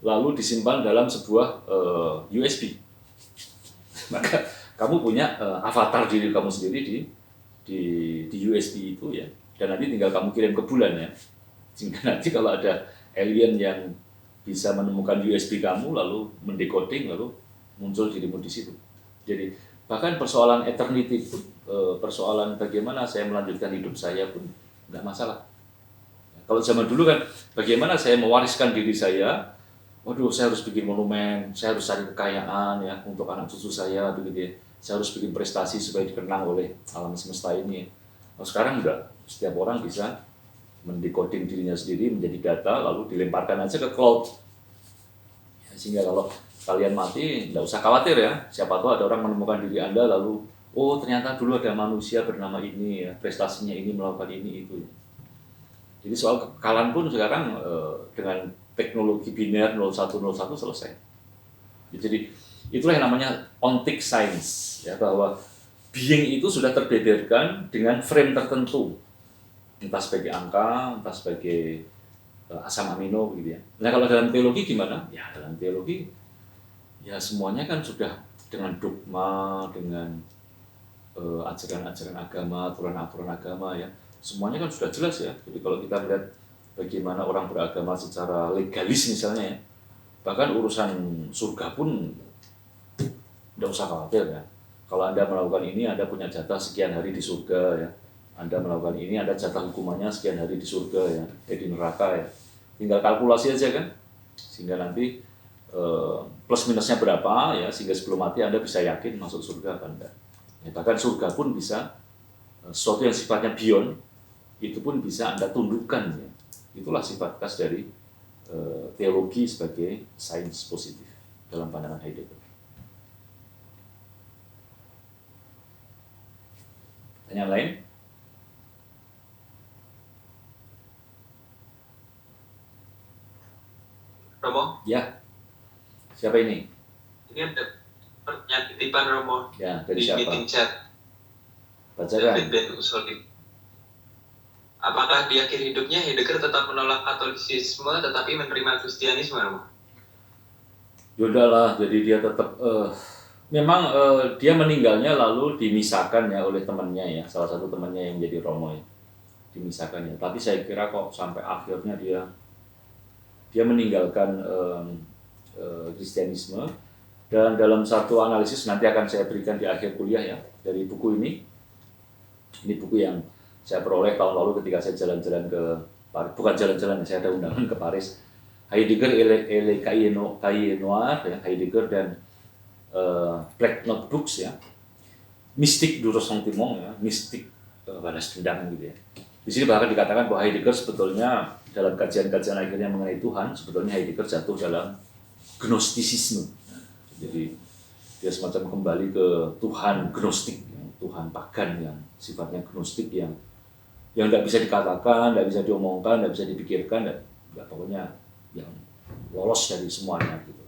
Lalu disimpan dalam sebuah USB. Maka kamu punya avatar diri kamu sendiri di USB itu ya. Dan nanti tinggal kamu kirim ke bulan ya. Sehingga nanti kalau ada alien yang bisa menemukan USB kamu lalu mendecoding lalu muncul dirimu di situ. Jadi bahkan persoalan eternity pun, persoalan bagaimana saya melanjutkan hidup saya pun nggak masalah. Kalau zaman dulu kan bagaimana saya mewariskan diri saya, waduh saya harus bikin monumen, saya harus cari kekayaan ya untuk anak cucu saya begitu ya. Saya harus bikin prestasi supaya dikenang oleh alam semesta ini. Nah, sekarang enggak, setiap orang bisa mendecoding dirinya sendiri menjadi data lalu dilemparkan aja ke cloud. Ya, sehingga kalau kalian mati, enggak usah khawatir ya. Siapa tahu ada orang menemukan diri Anda lalu, oh ternyata dulu ada manusia bernama ini ya, prestasinya ini melakukan ini itu. Jadi soal kekalahan pun sekarang dengan teknologi biner 0101 selesai. Jadi itulah yang namanya ontic science ya, bahwa being itu sudah terbeberkan dengan frame tertentu, entah sebagai angka, entah sebagai asam amino gitu ya. Nah kalau dalam teologi gimana? Ya dalam teologi ya semuanya kan sudah dengan dogma, dengan ajaran-ajaran agama, aturan-aturan agama ya. Semuanya kan sudah jelas ya. Jadi kalau kita lihat bagaimana orang beragama secara legalis misalnya ya, bahkan urusan surga pun tidak usah khawatir ya. Kalau Anda melakukan ini, Anda punya jatah sekian hari di surga ya. Anda melakukan ini, ada jatah hukumannya sekian hari di surga ya, di neraka ya. Tinggal kalkulasi aja kan, sehingga nanti plus minusnya berapa ya, sehingga sebelum mati Anda bisa yakin masuk surga apa enggak. Ya, bahkan surga pun bisa sesuatu yang sifatnya beyond, itu pun bisa Anda tundukkan ya. Itulah sifat khas dari teologi sebagai sains positif dalam pandangan Heidegger. Pertanyaan lain? Romo, Ya. Siapa ini? ini ada pertanyaan titipan Romo Ya, dari di siapa? meeting chat. Bacakan. David Ben Usoli. Apakah di akhir hidupnya Heidegger tetap menolak Katolisisme tetapi menerima Kristianisme, Romo? Yaudahlah, jadi dia tetap memang dia meninggalnya lalu dimisahkan ya oleh temannya ya, salah satu temannya yang menjadi Romo ya, dimisahkan ya. Tapi saya kira kok sampai akhirnya dia meninggalkan Kristianisme. Dan dalam satu analisis nanti akan saya berikan di akhir kuliah ya dari buku ini. Ini buku yang saya peroleh tahun lalu ketika saya jalan-jalan ke Paris, bukan jalan-jalan, saya ada undangan ke Paris. Heidegger et les Cahiers Noirs ya, Heidegger dan Black Notebooks ya, mistik du ressentiment ya, mistik balas dendam gitu ya. Di sini bahkan dikatakan bahwa Heidegger sebetulnya dalam kajian-kajian akhirnya mengenai Tuhan, sebetulnya Heidegger jatuh dalam gnostisisme. Jadi dia semacam kembali ke Tuhan gnostik, ya, Tuhan pagan yang sifatnya gnostik yang tidak bisa dikatakan, tidak bisa diomongkan, tidak bisa dipikirkan, nggak pokoknya yang lolos dari semuanya gitu.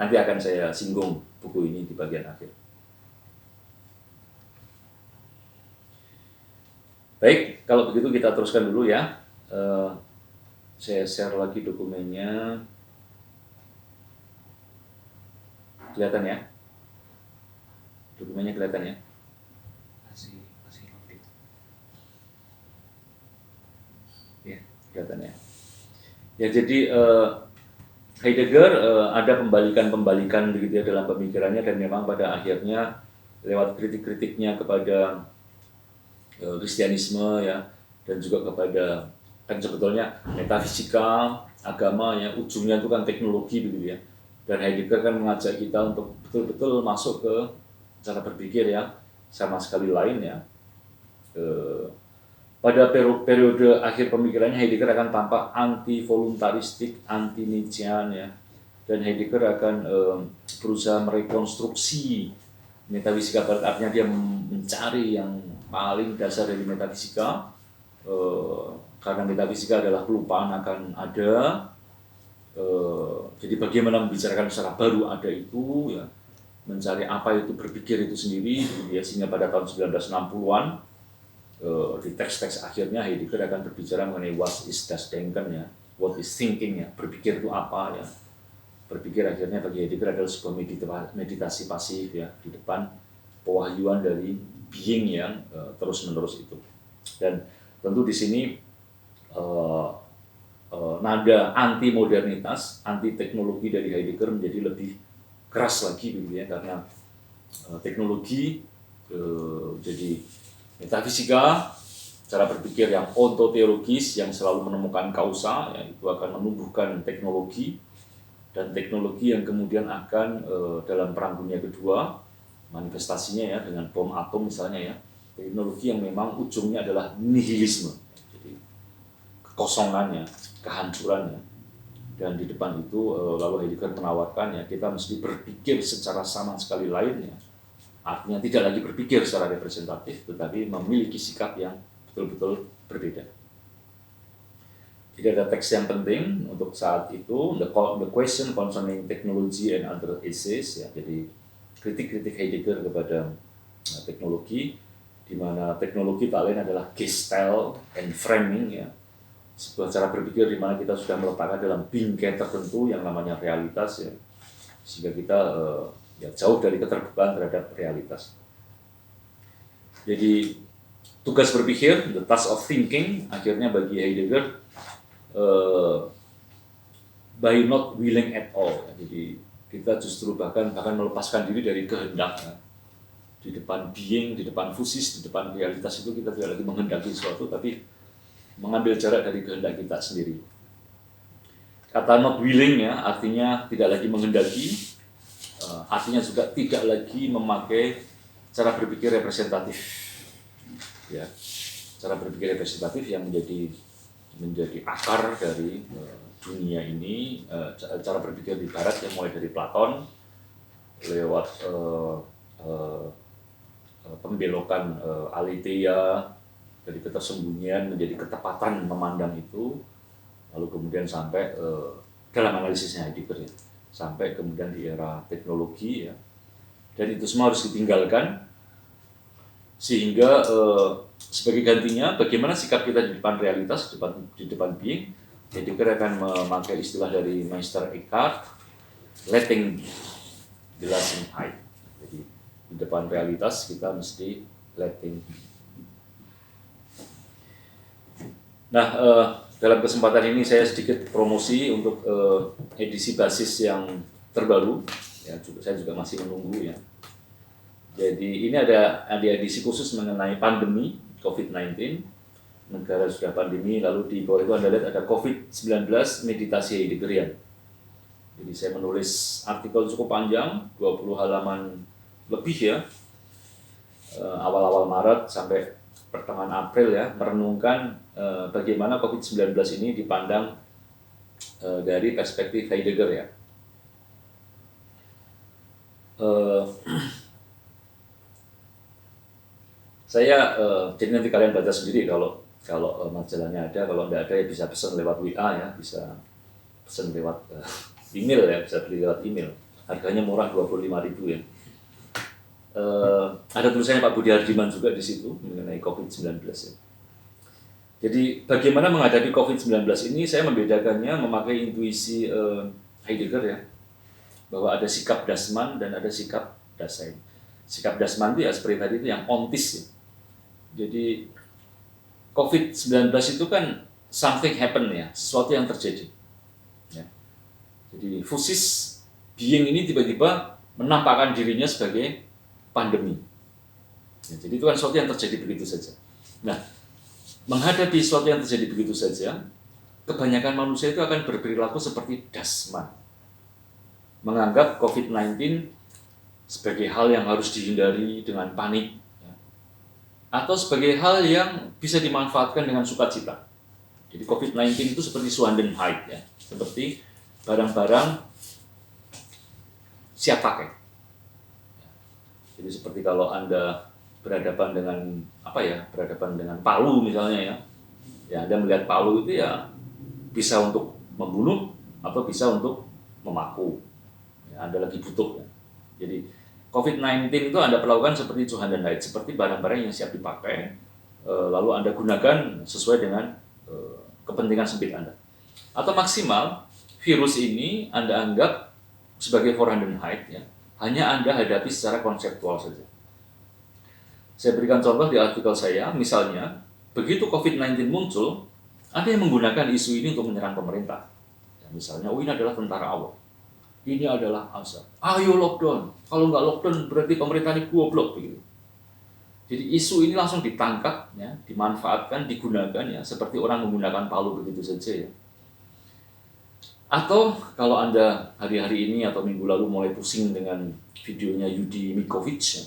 Nanti akan saya singgung buku ini di bagian akhir. Baik, kalau begitu kita teruskan dulu ya. Saya share lagi dokumennya. Kelihatan ya? Dokumennya kelihatan ya? Masih loading. Ya, kelihatan ya. Ya jadi Heidegger ada pembalikan begitu ya dalam pemikirannya, dan memang pada akhirnya lewat kritik-kritiknya kepada Kristianisme ya, dan juga kepada kan sebetulnya metafisika agama ya, ujungnya itu kan teknologi begitu ya. Dan Heidegger kan mengajak kita untuk betul-betul masuk ke cara berpikir ya sama sekali lain ya, pada periode akhir pemikirannya Heidegger akan tampak anti-voluntaristik, anti-Nietzschean ya. Dan Heidegger akan berusaha merekonstruksi metafisika barat, artinya dia mencari yang paling dasar dari metafisika, karena metafisika adalah pelupaan akan ada, jadi bagaimana membicarakan secara baru ada itu ya, mencari apa itu berpikir itu sendiri ya, sehingga pada tahun 1960-an di teks-teks akhirnya Heidegger akan berbicara mengenai what is das Denken ya, what is thinking ya, berpikir itu apa ya. Berpikir akhirnya bagi Heidegger adalah sebuah meditasi pasif ya, di depan pewahyuan dari being yang terus-menerus itu. Dan tentu di sini nada anti modernitas, anti teknologi dari Heidegger menjadi lebih keras lagi gitu ya, karena teknologi jadi metafisika, cara berpikir yang ontoteologis yang selalu menemukan kausa ya, itu akan menumbuhkan teknologi, dan teknologi yang kemudian akan dalam Perang Dunia Kedua manifestasinya ya dengan bom atom misalnya ya, teknologi yang memang ujungnya adalah nihilisme, jadi kekosongannya, kehancurannya. Dan di depan itu lalu Heidegger menawarkan ya, kita mesti berpikir secara sama sekali lain ya, artinya tidak lagi berpikir secara representatif tetapi memiliki sikap yang betul-betul berbeda. Jadi ada teks yang penting untuk saat itu, the question concerning technology and other essays ya, jadi kritik-kritik Heidegger kepada teknologi, di mana teknologi tak lain adalah gestalt and framing ya, sebuah cara berpikir di mana kita sudah meletakkan dalam bingkai tertentu yang namanya realitas ya, sehingga kita ya, jauh dari keterbukaan terhadap realitas. Jadi tugas berpikir, the task of thinking, akhirnya bagi Heidegger by not willing at all. Jadi kita justru bahkan melepaskan diri dari kehendak ya. Di depan being, di depan fusis, di depan realitas itu kita tidak lagi menghendaki sesuatu, tapi mengambil jarak dari kehendak kita sendiri. Kata not willing ya, artinya tidak lagi menghendaki, artinya juga tidak lagi memakai cara berpikir representatif. Ya, cara berpikir representatif yang menjadi akar dari dunia ini, cara berpikir di Barat yang mulai dari Platon lewat pembelokan aletheia dari ketersembunyian menjadi ketepatan memandang itu, lalu kemudian sampai dalam analisisnya Heidegger ya, sampai kemudian di era teknologi ya, dan itu semua harus ditinggalkan sehingga sebagai gantinya bagaimana sikap kita di depan realitas, di depan being. Heidegger akan memakai istilah dari Meister Eckhart, letting be lassen hide. Jadi di depan realitas kita mesti letting. Nah, dalam kesempatan ini saya sedikit promosi untuk edisi basis yang terbaru. Ya, saya juga masih menunggu ya. Jadi ini ada edisi khusus mengenai pandemi COVID-19, negara sudah pandemi, lalu di bawah itu Anda lihat ada COVID-19 meditasi Heideggerian. Jadi saya menulis artikel cukup panjang, 20 halaman lebih ya, awal-awal Maret sampai pertengahan April ya, merenungkan bagaimana COVID-19 ini dipandang dari perspektif Heidegger ya. Saya jadi nanti kalian baca sendiri kalau majalahnya ada, kalau nggak ada ya bisa pesan lewat WA ya, bisa pesan lewat email ya, bisa beli lewat email. Harganya murah 25.000 ya. Ada tulisannya Pak Budi Hardiman juga di situ mengenai COVID-19 ya. Jadi bagaimana menghadapi COVID-19 ini saya membedakannya memakai intuisi Heidegger ya, bahwa ada sikap Dasman dan ada sikap Dasein. Sikap Dasman itu ya seperti tadi itu yang ontis ya. Jadi COVID-19 itu kan something happen ya, sesuatu yang terjadi. Ya. Jadi fusis being ini tiba-tiba menampakkan dirinya sebagai pandemi. Ya, jadi itu kan sesuatu yang terjadi begitu saja. Nah, menghadapi sesuatu yang terjadi begitu saja, kebanyakan manusia itu akan berperilaku seperti Dasman. Menganggap COVID-19 sebagai hal yang harus dihindari dengan panik. atau sebagai hal yang bisa dimanfaatkan dengan sukacita. Jadi COVID-19 itu seperti Swandenheit ya, seperti barang-barang siap pakai. Jadi seperti kalau Anda berhadapan dengan berhadapan dengan palu misalnya ya Anda melihat palu itu ya bisa untuk membunuh atau bisa untuk memaku. Ya, Anda lagi butuh ya. Jadi COVID-19 itu Anda perlakukan seperti Swandenheit, seperti barang-barang yang siap dipakai, lalu Anda gunakan sesuai dengan kepentingan sempit Anda. Atau maksimal, virus ini Anda anggap sebagai Vorhandenheit, ya, hanya Anda hadapi secara konseptual saja. Saya berikan contoh di artikel saya, misalnya, begitu COVID-19 muncul, ada yang menggunakan isu ini untuk menyerang pemerintah. Ya, misalnya, ini adalah tentara Allah, ini adalah azab, ayo lockdown, kalau nggak lockdown berarti pemerintah ini goblok, begitu. Jadi isu ini langsung ditangkap, ya, dimanfaatkan, digunakan, ya, seperti orang menggunakan palu begitu saja. Ya. Atau kalau Anda hari-hari ini atau minggu lalu mulai pusing dengan videonya Yudi Mikovic, ya,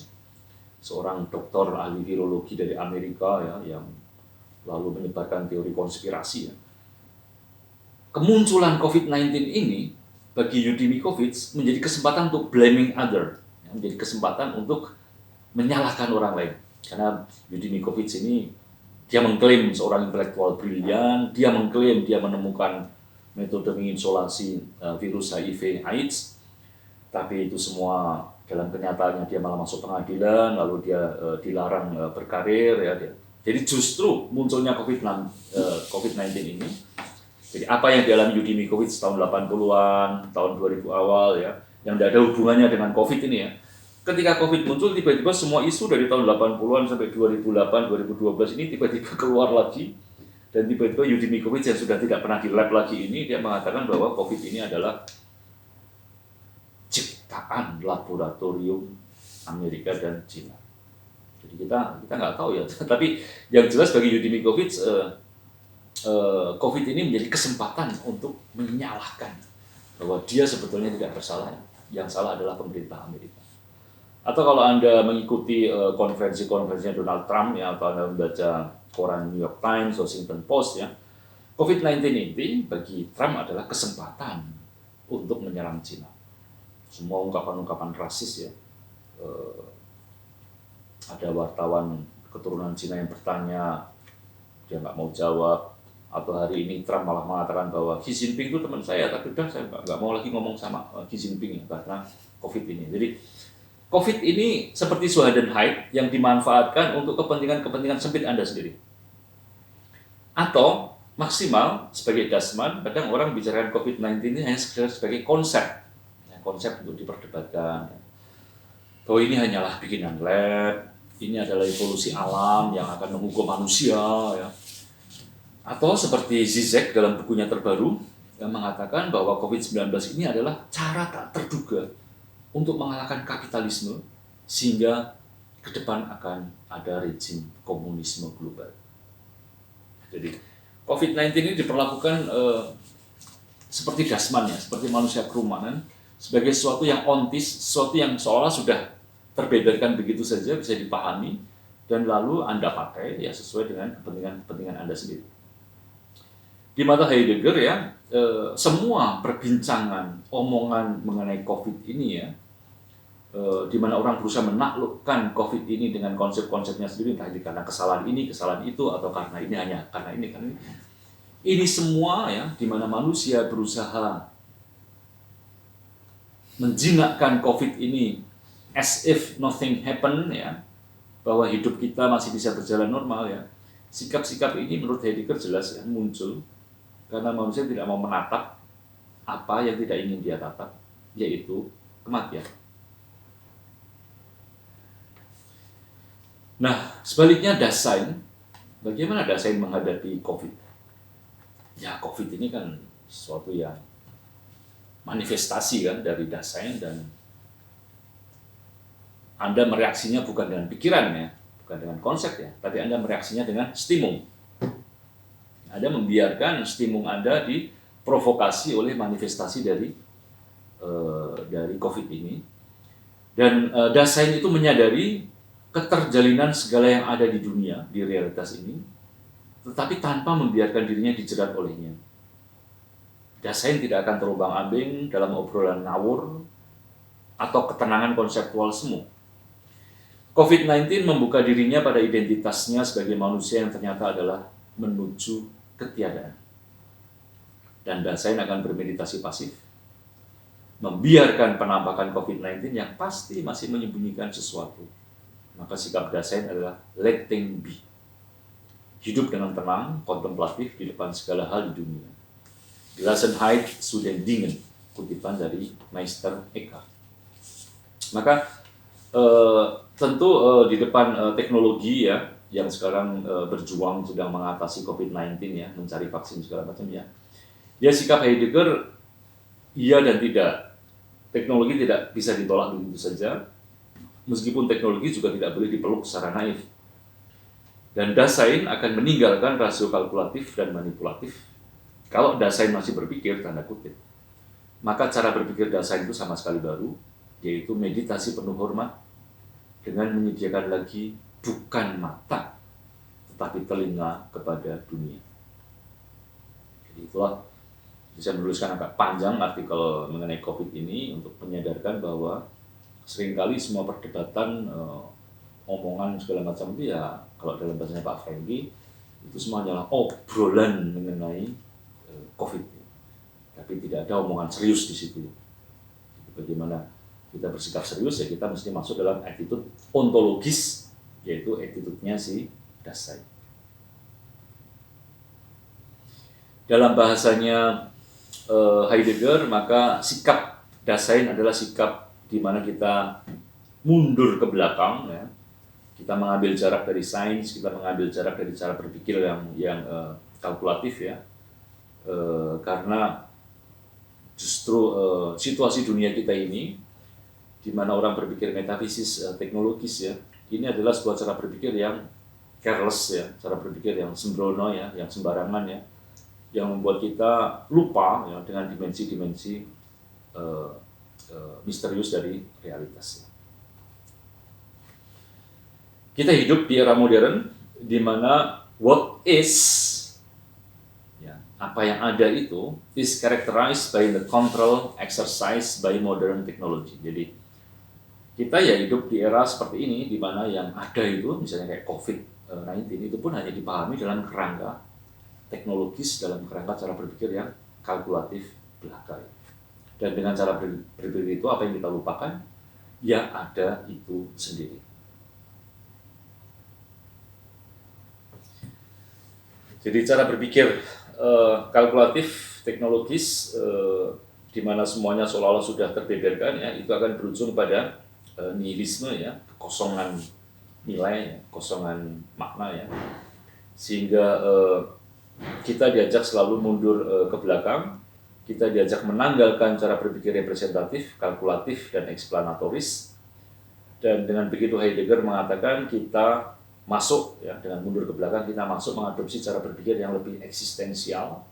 seorang dokter ahli virologi dari Amerika, ya, yang lalu menyebarkan teori konspirasi. Ya. Kemunculan COVID-19 ini bagi Yudi Mikovic menjadi kesempatan untuk blaming other, ya, menjadi kesempatan untuk menyalahkan orang lain. Karena Yudi Mikovic ini, dia mengklaim seorang intelektual brilian, dia mengklaim dia menemukan metode mengisolasi virus HIV/AIDS, tapi itu semua dalam kenyataannya dia malah masuk pengadilan, lalu dia dilarang berkarir. Ya, dia. Jadi justru munculnya COVID-19 ini, jadi apa yang dialami Yudi Mikovic tahun 80-an, tahun 2000 awal, ya, yang tidak ada hubungannya dengan COVID ini, ya. Ketika COVID muncul, tiba-tiba semua isu dari tahun 80-an sampai 2008, 2012 ini tiba-tiba keluar lagi. Dan tiba-tiba Yudi Mikovic yang sudah tidak pernah di lab lagi ini, dia mengatakan bahwa COVID ini adalah ciptaan laboratorium Amerika dan Cina. Jadi kita nggak tahu ya. Tapi yang jelas bagi Yudi Mikovic, COVID ini menjadi kesempatan untuk menyalahkan bahwa dia sebetulnya tidak bersalah. Yang salah adalah pemerintah Amerika. Atau kalau Anda mengikuti konferensi-konferensinya Donald Trump, ya, atau Anda membaca koran New York Times, Washington Post, ya, COVID-19 ini bagi Trump adalah kesempatan untuk menyerang Cina. Semua ungkapan-ungkapan rasis, ya. Ada wartawan keturunan Cina yang bertanya, dia nggak mau jawab. Atau hari ini Trump malah mengatakan bahwa Xi Jinping itu teman saya, tapi udah saya nggak mau lagi ngomong sama Xi Jinping, ya, karena COVID ini. Jadi COVID ini seperti Swandenheit yang dimanfaatkan untuk kepentingan sempit Anda sendiri. Atau maksimal sebagai dasman, kadang orang bicarakan COVID-19 ini hanya sebagai konsep, ya, konsep untuk diperdebatkan. Bahwa ini hanyalah bikinan lab, ini adalah evolusi alam yang akan menghukum manusia. Ya. Atau seperti Zizek dalam bukunya terbaru yang mengatakan bahwa COVID-19 ini adalah cara tak terduga untuk mengalahkan kapitalisme sehingga ke depan akan ada rezim komunisme global. Jadi COVID-19 ini diperlakukan seperti dasman, ya, seperti manusia kerumahan, sebagai sesuatu yang ontis, sesuatu yang seolah sudah terbeberkan begitu saja, bisa dipahami, dan lalu Anda pakai, ya, sesuai dengan kepentingan Anda sendiri. Di mata Heidegger, ya, semua perbincangan, omongan mengenai COVID ini, ya, di mana orang berusaha menaklukkan COVID ini dengan konsep-konsepnya sendiri, entah karena kesalahan ini, kesalahan itu, atau karena ini, hanya karena ini. Ini semua, ya, di mana manusia berusaha menjinakkan COVID ini as if nothing happened, ya, bahwa hidup kita masih bisa berjalan normal, ya. Sikap-sikap ini menurut Heidegger jelas, ya, muncul karena manusia tidak mau menatap apa yang tidak ingin dia tatap, yaitu kematian. Nah, sebaliknya Dasein, bagaimana Dasein menghadapi COVID? Ya, COVID ini kan sesuatu yang manifestasi, kan, dari Dasein, dan Anda mereaksinya bukan dengan pikiran, ya, bukan dengan konsep, ya, tapi Anda mereaksinya dengan stimum. Anda membiarkan stimum Anda diprovokasi oleh manifestasi dari COVID ini. Dan Dasein itu menyadari keterjalinan segala yang ada di dunia, di realitas ini, tetapi tanpa membiarkan dirinya dijerat olehnya. Dasein tidak akan terombang-ambing dalam obrolan ngawur atau ketenangan konseptual semu. COVID-19 membuka dirinya pada identitasnya sebagai manusia yang ternyata adalah menuju ketiadaan. Dan Dasein akan bermeditasi pasif, membiarkan penampakan COVID-19 yang pasti masih menyembunyikan sesuatu. Maka sikap Dasein adalah letting be. Hidup dengan tenang, kontemplatif di depan segala hal di dunia. Gelassenheit zu den Dingen, kutipan dari Meister Eckhart. Maka tentu di depan teknologi ya, yang sekarang berjuang sedang mengatasi COVID-19 ya, mencari vaksin segala macam ya. Ya sikap Heidegger, iya dan tidak. Teknologi tidak bisa ditolak begitu saja, meskipun teknologi juga tidak boleh dipeluk secara naif. Dan Dasein akan meninggalkan rasio kalkulatif dan manipulatif. Kalau Dasein masih berpikir, tanda kutip, maka cara berpikir Dasein itu sama sekali baru, yaitu meditasi penuh hormat dengan menyediakan lagi bukan mata, tetapi telinga kepada dunia. Jadi itulah, saya menuliskan agak panjang artikel mengenai COVID ini untuk menyadarkan bahwa seringkali semua perdebatan, omongan segala macam itu ya, kalau dalam bahasanya Pak Franky, itu semua adalah obrolan mengenai COVID, tapi tidak ada omongan serius di situ. Bagaimana kita bersikap serius ya, kita mesti masuk dalam attitude ontologis, yaitu attitude-nya si Dasein. Dalam bahasanya Heidegger, maka sikap Dasein adalah sikap di mana kita mundur ke belakang, ya. Kita mengambil jarak dari sains, kita mengambil jarak dari cara berpikir yang kalkulatif ya. Karena justru situasi dunia kita ini, di mana orang berpikir metafisis teknologis ya, ini adalah sebuah cara berpikir yang careless ya, cara berpikir yang sembrono ya, yang sembarangan ya, yang membuat kita lupa ya dengan dimensi-dimensi misterius dari realitas. Kita hidup di era modern, di mana what is, apa yang ada itu, is characterized by the control exercised by modern technology. Jadi kita ya hidup di era seperti ini, di mana yang ada itu, misalnya kayak COVID-19, itu pun hanya dipahami dalam kerangka teknologis, dalam kerangka cara berpikir yang kalkulatif belaka. Dan dengan cara berpikir itu, apa yang kita lupakan? Ya ada itu sendiri. Jadi cara berpikir kalkulatif, teknologis, di mana semuanya seolah-olah sudah terbeberkan ya, itu akan berujung pada nihilisme ya, kekosongan nilai, ya, kosongan makna ya, sehingga kita diajak selalu mundur ke belakang, kita diajak menanggalkan cara berpikir representatif, kalkulatif dan eksplanatoris, dan dengan begitu Heidegger mengatakan kita masuk ya, dengan mundur ke belakang kita masuk mengadopsi cara berpikir yang lebih eksistensial,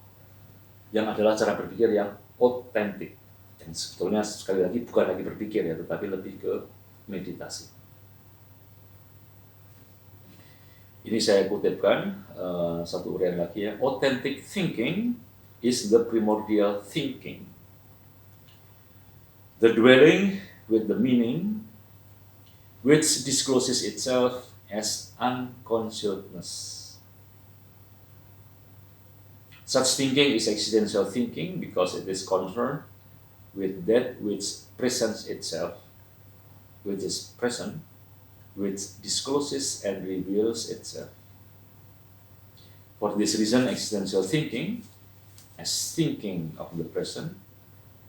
yang adalah cara berpikir yang otentik, yang sebetulnya sekali lagi bukan lagi berpikir ya, tetapi lebih ke meditasi. Ini saya kutipkan satu uraian lagi ya. Authentic thinking is the primordial thinking, the dwelling with the meaning which discloses itself as unconsciousness. Such thinking is existential thinking because it is concerned with that which presents itself, which is present, which discloses and reveals itself. For this reason, existential thinking, as thinking of the present,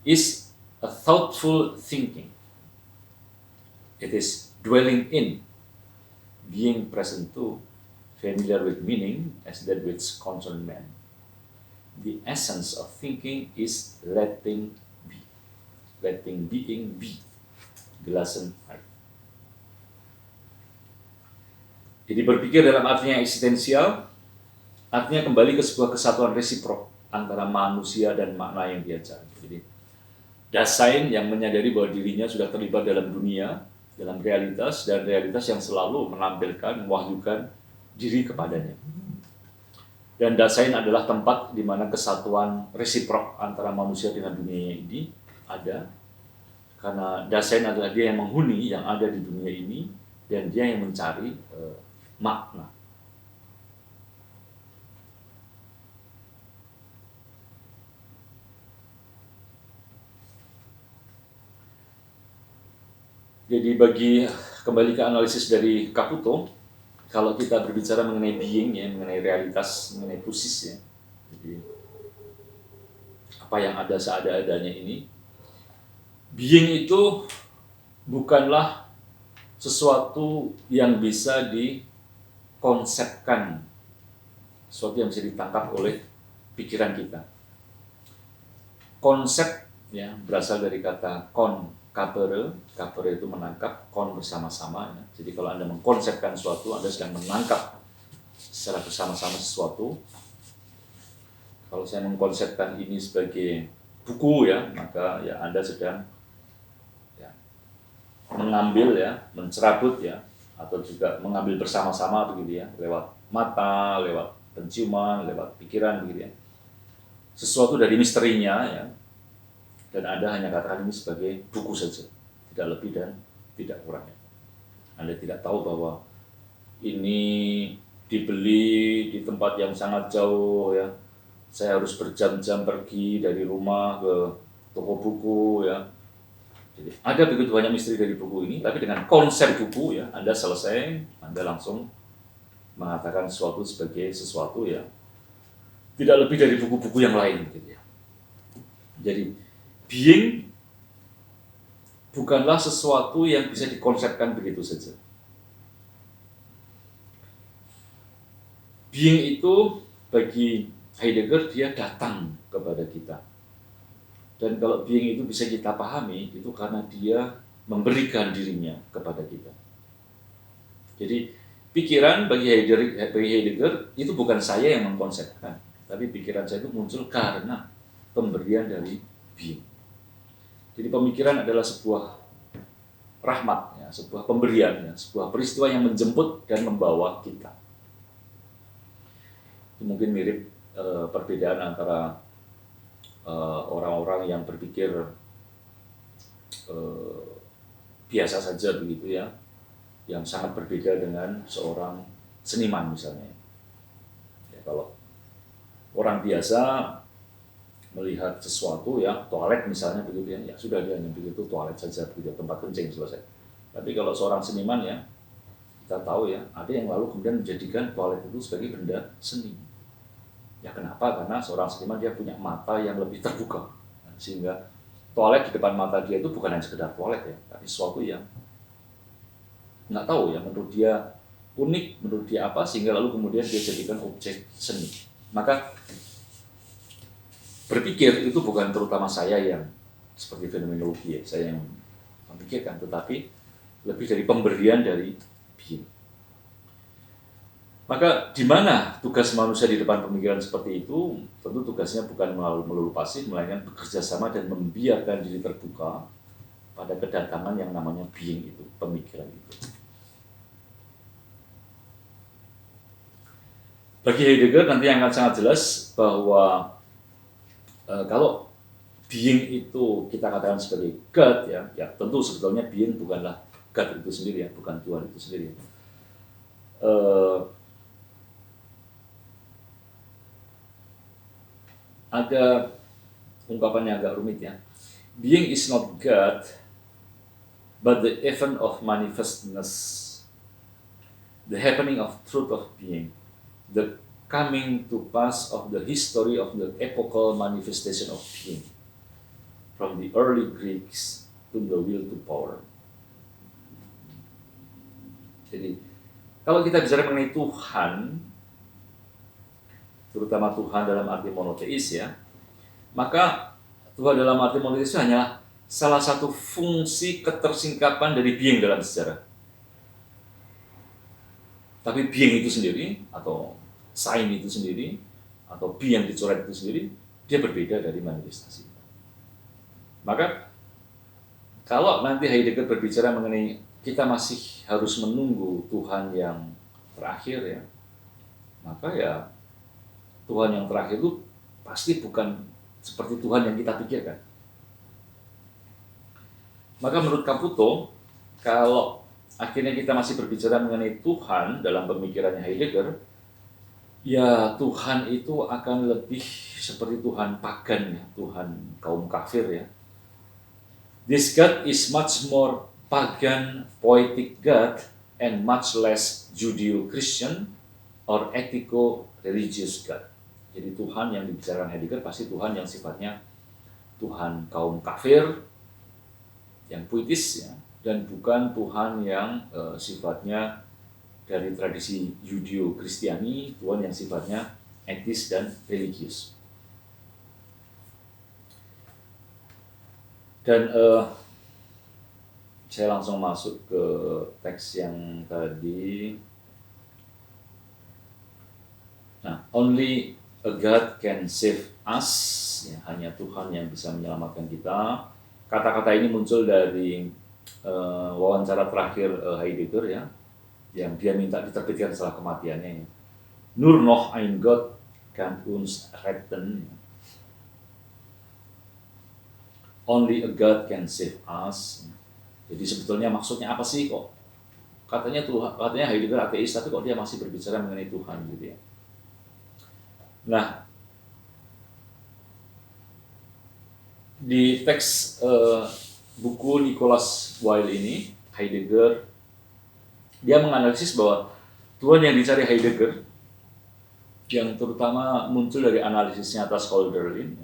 is a thoughtful thinking. It is dwelling in, being present to, familiar with meaning as that which concerns man. The essence of thinking is letting be, letting being be, Gelassenheit. Jadi berpikir dalam artinya eksistensial, artinya kembali ke sebuah kesatuan resiprok antara manusia dan makna yang dia cari. Jadi Dasein yang menyadari bahwa dirinya sudah terlibat dalam dunia, dalam realitas, dan realitas yang selalu menampilkan, mewahyukan diri kepadanya. Dan Dasein adalah tempat di mana kesatuan resiprok antara manusia dengan dunia ini ada, karena Dasein adalah dia yang menghuni yang ada di dunia ini, dan dia yang mencari makna. Jadi kembali ke analisis dari Caputo, kalau kita berbicara mengenai being ya, mengenai realitas, mengenai pusis ya, jadi apa yang ada seada-adanya ini, being itu bukanlah sesuatu yang bisa dikonsepkan, sesuatu yang bisa ditangkap oleh pikiran kita. Konsep ya berasal dari kata kapere itu menangkap, kon bersama-sama ya. Jadi kalau Anda mengkonsepkan sesuatu, Anda sedang menangkap secara bersama-sama sesuatu. Kalau saya mengkonsepkan ini sebagai buku ya, maka ya Anda sedang ya, mengambil ya, mencerabut ya, atau juga mengambil bersama-sama begitu ya, lewat mata, lewat penciuman, lewat pikiran begitu ya. Sesuatu dari misterinya ya, dan Anda hanya katakan ini sebagai buku saja, tidak lebih dan tidak kurangnya. Anda tidak tahu bahwa ini dibeli di tempat yang sangat jauh ya, saya harus berjam-jam pergi dari rumah ke toko buku ya. Jadi ada begitu banyak misteri dari buku ini, tapi dengan konsep buku ya, Anda selesai, Anda langsung mengatakan sesuatu sebagai sesuatu ya, tidak lebih dari buku-buku yang lain gitu ya. Jadi being bukanlah sesuatu yang bisa dikonsepkan begitu saja. Being itu bagi Heidegger dia datang kepada kita. Dan kalau being itu bisa kita pahami, itu karena dia memberikan dirinya kepada kita. Jadi pikiran bagi Heidegger itu bukan saya yang mengkonsepkan, tapi pikiran saya itu muncul karena pemberian dari being. Jadi pemikiran adalah sebuah rahmat, ya, sebuah pemberian, ya, sebuah peristiwa yang menjemput dan membawa kita. Itu mungkin mirip perbedaan antara orang-orang yang berpikir biasa saja begitu ya, yang sangat berbeda dengan seorang seniman misalnya. Ya, kalau orang biasa melihat sesuatu ya, toilet misalnya begitu ya sudah dia hanya begitu toilet saja begitu, tempat kencing selesai. Tapi kalau seorang seniman ya, kita tahu ya, ada yang lalu kemudian menjadikan toilet itu sebagai benda seni. Ya kenapa? Karena seorang seniman dia punya mata yang lebih terbuka, sehingga toilet di depan mata dia itu bukan hanya sekedar toilet ya, tapi sesuatu yang nggak tahu ya, menurut dia unik, menurut dia apa, sehingga lalu kemudian dia jadikan objek seni. Maka berpikir itu bukan terutama saya yang seperti fenomenologi ya, saya yang memikirkan, tetapi lebih dari pemberian dari being. Maka di mana tugas manusia di depan pemikiran seperti itu? Tentu tugasnya bukan melulu pasif, melainkan bekerja sama dan membiarkan diri terbuka pada kedatangan yang namanya being itu, pemikiran itu. Bagi Heidegger nanti yang akan sangat jelas bahwa kalau being itu kita katakan sebagai God ya tentu sebetulnya being bukanlah God itu sendiri ya, bukan Tuhan itu sendiri. Ada ungkapan yang agak rumit ya. Being is not God, but the event of manifestness, the happening of truth of being, the coming to pass of the history of the epochal manifestation of being, from the early Greeks to the will to power. Jadi, kalau kita bicara mengenai Tuhan, terutama Tuhan dalam arti monoteis ya, maka Tuhan dalam arti monoteis itu hanya salah satu fungsi ketersingkapan dari being dalam sejarah. Tapi being itu sendiri, atau sign itu sendiri, atau being yang dicoret itu sendiri, dia berbeda dari manifestasi. Maka kalau nanti Heidegger berbicara mengenai kita masih harus menunggu Tuhan yang terakhir ya, maka ya Tuhan yang terakhir itu pasti bukan seperti Tuhan yang kita pikirkan. Maka menurut Caputo, kalau akhirnya kita masih berbicara mengenai Tuhan dalam pemikirannya Heidegger, ya Tuhan itu akan lebih seperti Tuhan pagan ya, Tuhan kaum kafir ya. This God is much more pagan, poetic God and much less Judeo-Christian or ethico-religious God. Jadi Tuhan yang dibicarakan Heidegger pasti Tuhan yang sifatnya Tuhan kaum kafir, yang puitis ya, dan bukan Tuhan yang sifatnya dari tradisi Yudeo-Kristiani, Tuhan yang sifatnya etis dan religius. Dan saya langsung masuk ke teks yang tadi. Nah, only a God can save us, ya, hanya Tuhan yang bisa menyelamatkan kita. Kata-kata ini muncul dari wawancara terakhir Heidegger ya, yang dia minta diterbitkan setelah kematiannya. Ya. Nur noch ein Gott kann uns retten. Only a God can save us. Jadi sebetulnya maksudnya apa sih kok? Katanya Heidegger ateis, tapi kok dia masih berbicara mengenai Tuhan gitu ya. Nah, di teks buku Nicholas Weil ini, Heidegger, dia menganalisis bahwa Tuhan yang dicari Heidegger, yang terutama muncul dari analisisnya atas Hölderlin,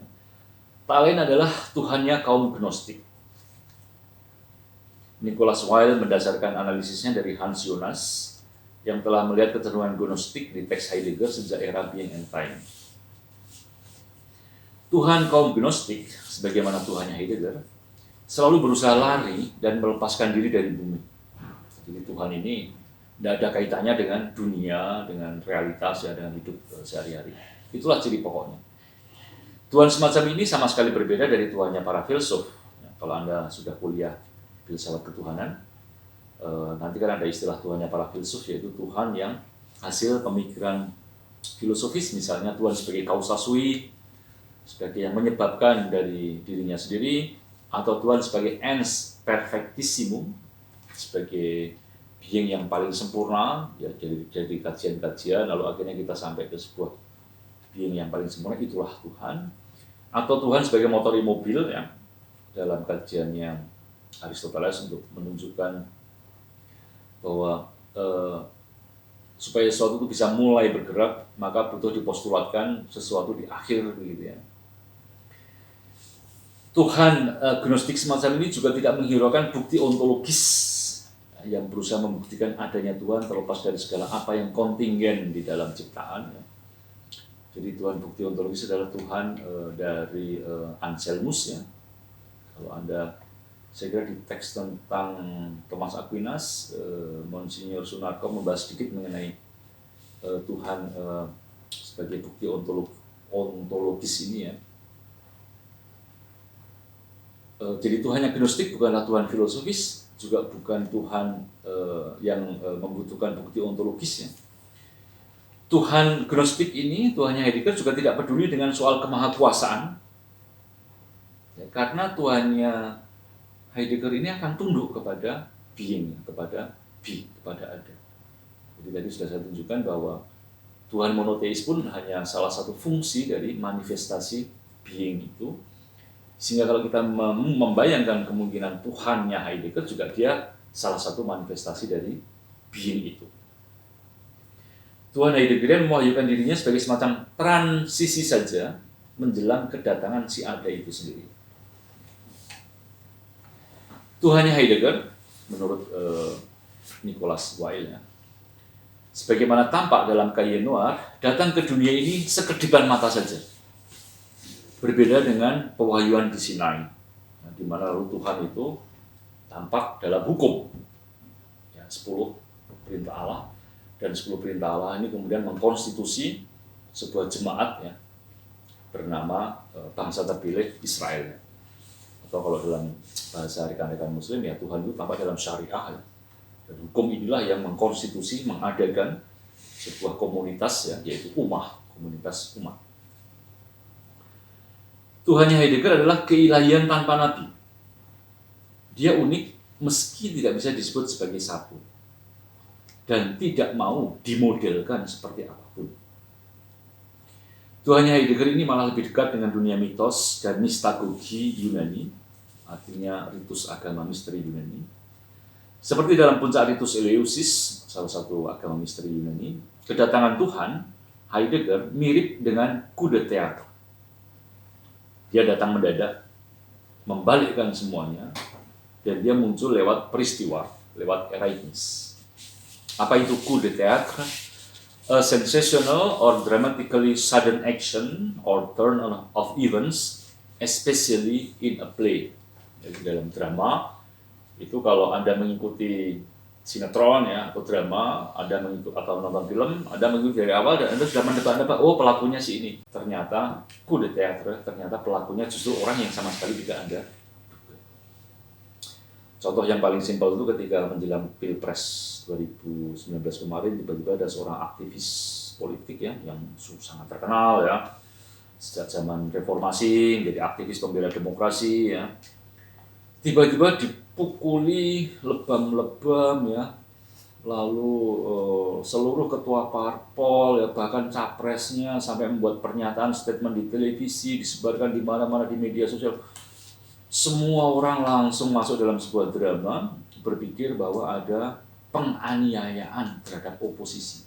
tak lain adalah Tuhannya kaum Gnostik. Nicholas Weil mendasarkan analisisnya dari Hans Jonas, yang telah melihat kecenderungan Gnostik di teks Heidegger sejak era Being and Time. Tuhan kaum Gnostik, sebagaimana Tuhannya Heidegger, selalu berusaha lari dan melepaskan diri dari bumi. Jadi Tuhan ini tidak ada kaitannya dengan dunia, dengan realitas, ya, dengan hidup sehari-hari. Itulah ciri pokoknya. Tuhan semacam ini sama sekali berbeda dari Tuhannya para filsuf. Ya, kalau Anda sudah kuliah filsafat ketuhanan, nanti kan ada istilah Tuhannya para filsuf, yaitu Tuhan yang hasil pemikiran filosofis, misalnya Tuhan sebagai causa sui, sebagai yang menyebabkan dari dirinya sendiri, atau Tuhan sebagai ens perfectissimum, sebagai being yang paling sempurna, ya jadi kajian-kajian, lalu akhirnya kita sampai ke sebuah being yang paling sempurna, itulah Tuhan. Atau Tuhan sebagai motor mobil ya, dalam kajiannya Aristoteles untuk menunjukkan bahwa supaya sesuatu itu bisa mulai bergerak, maka butuh dipostulatkan sesuatu di akhir gitu ya. Tuhan Gnostik semacam ini juga tidak menghiraukan bukti ontologis yang berusaha membuktikan adanya Tuhan terlepas dari segala apa yang kontingen di dalam ciptaan. Ya. Jadi Tuhan bukti ontologis adalah Tuhan dari Anselmus ya. Kalau Anda, saya kira di teks tentang Thomas Aquinas, Monsignor Sunarko membahas sedikit mengenai Tuhan sebagai bukti ontologis ini ya. Jadi Tuhan yang Gnostik bukanlah Tuhan filosofis, juga bukan Tuhan yang membutuhkan bukti ontologis ya. Tuhan Gnostik ini, Tuhannya Heidegger juga tidak peduli dengan soal kemahakuasaan, ya, karena Tuhannya Heidegger ini akan tunduk kepada being, kepada ada. Jadi tadi sudah saya tunjukkan bahwa Tuhan monoteis pun hanya salah satu fungsi dari manifestasi being itu. Sehingga kalau kita membayangkan kemungkinan Tuhannya Heidegger, juga dia salah satu manifestasi dari being itu. Tuhan Heidegger mewahyukan dirinya sebagai semacam transisi saja menjelang kedatangan si ada itu sendiri. Tuhannya Heidegger, menurut Nicholas Weil, ya, sebagaimana tampak dalam Cahiers Noirs, datang ke dunia ini sekedipan mata saja. Berbeda dengan pewahyuan di Sinai, di mana lalu Tuhan itu tampak dalam hukum, ya, 10 perintah Allah, dan 10 perintah Allah ini kemudian mengkonstitusi sebuah jemaat ya, bernama bangsa terpilih Israel. Atau kalau dalam bahasa rekan-rekan Muslim ya, Tuhan itu tampak dalam syariah ya. Dan hukum inilah yang mengkonstitusi, mengadakan sebuah komunitas ya, yaitu komunitas umat. Tuhannya Heidegger adalah keilahian tanpa nabi. Dia unik meski tidak bisa disebut sebagai satu dan tidak mau dimodelkan seperti apapun. Tuhannya Heidegger ini malah lebih dekat dengan dunia mitos dan mistagogi Yunani, artinya ritus agama misteri Yunani. Seperti dalam puncak ritus Eleusis, salah satu agama misteri Yunani, kedatangan Tuhan Heidegger mirip dengan coup de théâtre. Dia datang mendadak, membalikkan semuanya, dan dia muncul lewat peristiwa, lewat eraignis. Apa itu coup de théâtre? A sensational or dramatically sudden action or turn of events, especially in a play. Jadi dalam drama, itu kalau Anda mengikuti sinetron ya atau drama, Anda mengikuti atau nonton film, Anda mengikuti dari awal dan Anda sudah menebak-nebak, oh pelakunya si ini. Ternyata coup de théâtre, ternyata pelakunya justru orang yang sama sekali tidak Anda duga. Contoh yang paling simpel itu ketika menjelang Pilpres 2019 kemarin, tiba-tiba ada seorang aktivis politik ya yang sangat terkenal ya, sejak zaman reformasi jadi aktivis pembela demokrasi ya, tiba-tiba dipukuli lebam-lebam ya, lalu seluruh ketua parpol ya, bahkan capresnya sampai membuat pernyataan statement di televisi, disebarkan di mana-mana di media sosial. Semua orang langsung masuk dalam sebuah drama, berpikir bahwa ada penganiayaan terhadap oposisi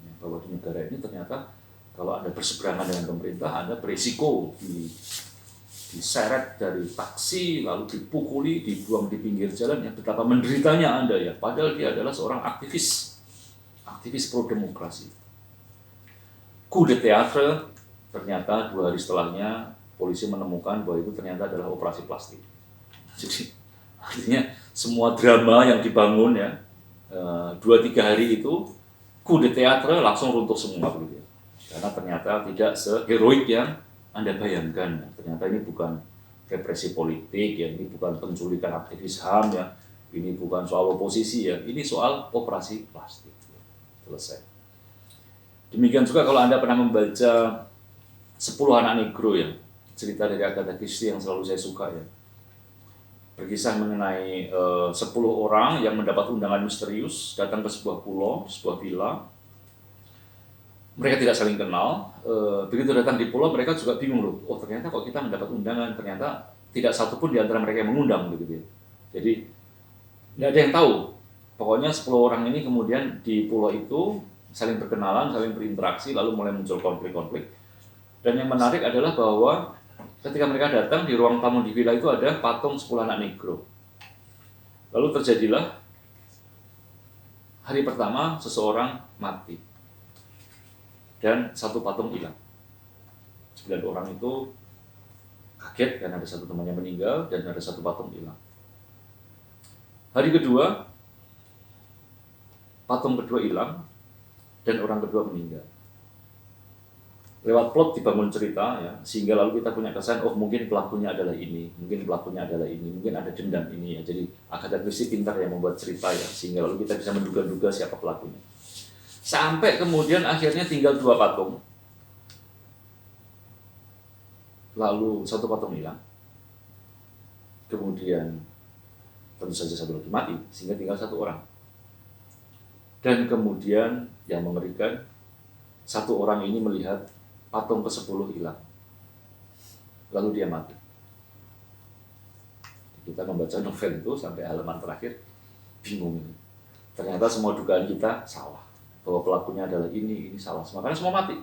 ya, bahwa di negara ini ternyata kalau Anda berseberangan dengan pemerintah, Anda berisiko diseret dari taksi, lalu dipukuli, dibuang di pinggir jalan, ya betapa menderitanya Anda ya. Padahal dia adalah seorang aktivis pro-demokrasi. Coup de théâtre, ternyata 2 hari setelahnya, polisi menemukan bahwa itu ternyata adalah operasi plastik. Jadi, artinya semua drama yang dibangun ya, 2-3 hari itu, coup de théâtre langsung runtuh semua begitu ya. Karena ternyata tidak seheroik yang Anda bayangkan. Ternyata ini bukan represi politik ya, ini bukan penculikan aktivis HAM ya, ini bukan soal oposisi ya, ini soal operasi plastik. Selesai. Demikian juga kalau Anda pernah membaca 10 anak negro ya, cerita dari Agatha Christie yang selalu saya suka ya. Berkisah mengenai 10 orang yang mendapat undangan misterius datang ke sebuah pulau, sebuah villa. Mereka tidak saling kenal, begitu datang di pulau mereka juga bingung loh, oh ternyata kok kita mendapat undangan, ternyata tidak satu pun di antara mereka yang mengundang begitu ya. Jadi tidak ada yang tahu, pokoknya 10 orang ini kemudian di pulau itu saling berkenalan, saling berinteraksi, lalu mulai muncul konflik-konflik. Dan yang menarik adalah bahwa ketika mereka datang di ruang tamu di villa itu ada patung 10 anak negro. Lalu terjadilah hari pertama seseorang mati dan 1 patung hilang. 9 orang itu kaget karena ada 1 temannya meninggal dan ada 1 patung hilang. Hari kedua, patung kedua hilang dan orang kedua meninggal. Lewat plot dibangun cerita ya, sehingga lalu kita punya kesan, oh mungkin pelakunya adalah ini, mungkin pelakunya adalah ini, mungkin ada dendam ini ya. Jadi Agatha Christie pintar yang membuat cerita ya, sehingga lalu kita bisa menduga-duga siapa pelakunya. Sampai kemudian akhirnya tinggal 2 patung. Lalu 1 patung hilang. Kemudian tentu saja 1 lagi mati, sehingga tinggal 1 orang. Dan kemudian yang mengerikan, 1 orang ini melihat patung ke-10 hilang. Lalu dia mati. Kita membaca novel itu sampai halaman terakhir, bingung ini. Ternyata semua dugaan kita salah. Bahwa pelakunya adalah ini salah. Makanya semua mati.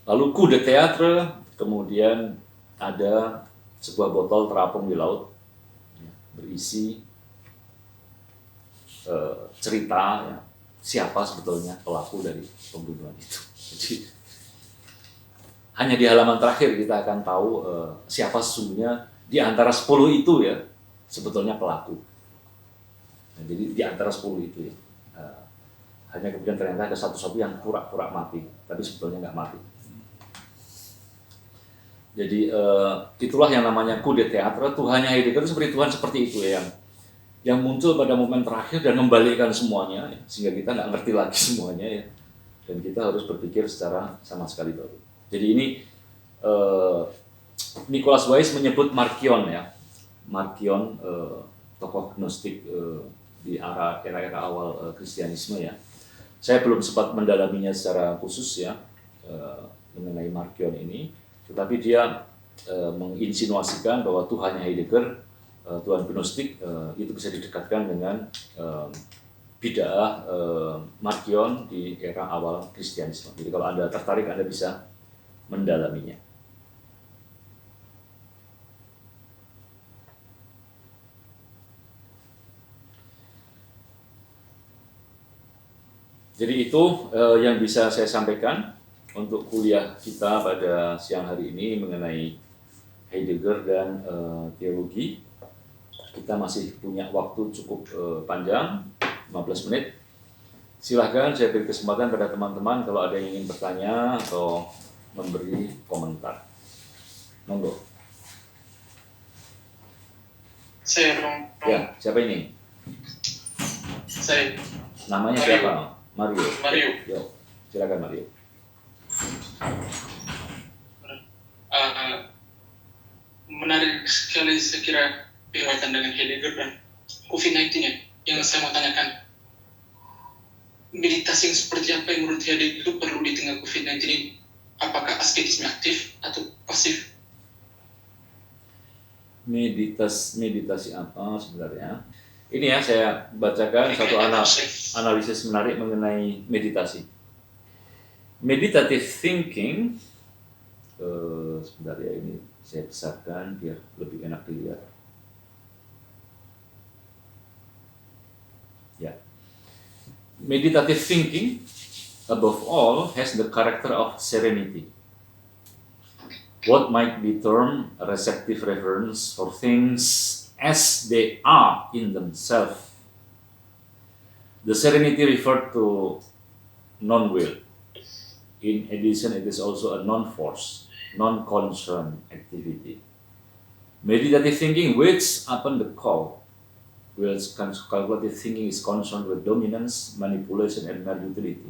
Lalu coup de théâtre, kemudian ada sebuah botol terapung di laut, berisi cerita ya, siapa sebetulnya pelaku dari pembunuhan itu. Jadi hanya di halaman terakhir kita akan tahu siapa sesungguhnya di antara 10 itu ya sebetulnya pelaku. Nah, jadi di antara 10 itu ya hanya kemudian ternyata ada satu yang pura-pura mati, tapi sebetulnya nggak mati. Jadi itulah yang namanya coup de théâtre. Tuhannya Heidegger itu seperti Tuhan seperti itu ya, yang muncul pada momen terakhir dan membalikkan semuanya, ya, sehingga kita nggak ngerti lagi semuanya ya, dan kita harus berpikir secara sama sekali baru. Jadi ini Nicholas Weiss menyebut Markion ya, Markion tokoh gnostik di era-era awal Kristianisme ya. Saya belum sempat mendalaminya secara khusus ya mengenai Markion ini, tetapi dia menginsinuasikan bahwa Tuhannya Heidegger, Tuhan Gnostik itu bisa didekatkan dengan bid'ah Markion di era awal Kristianisme. Jadi kalau Anda tertarik, Anda bisa mendalaminya. Jadi itu yang bisa saya sampaikan untuk kuliah kita pada siang hari ini mengenai Heidegger dan teologi. Kita masih punya waktu cukup panjang, 15 menit. Silahkan saya beri kesempatan pada teman-teman kalau ada yang ingin bertanya atau memberi komentar. Monggo. Saya dong. Ya, siapa ini? Saya. Namanya Mario. siapa? Mario. Mario. Yo, silakan Mario. Menarik sekali saya kira berkaitan dengan Heidegger dan COVID-19 ya, yang saya mau tanyakan. Meditasi yang seperti apa yang menurut Heidegger itu perlu di tengah COVID-19 ini? Apakah asketisme aktif atau pasif? Meditasi apa sebenarnya? Ini ya, saya bacakan satu analisis menarik mengenai meditasi. Meditative thinking, sebentar ya, ini saya besarkan biar lebih enak dilihat. Ya, meditative thinking, above all, has the character of serenity. What might be termed a receptive reverence for things as they are in themselves. The serenity referred to non-will. In addition, it is also a non-force, non-concern activity. Meditative thinking waits upon the call, whereas calculative thinking is concerned with dominance, manipulation, and mere utility.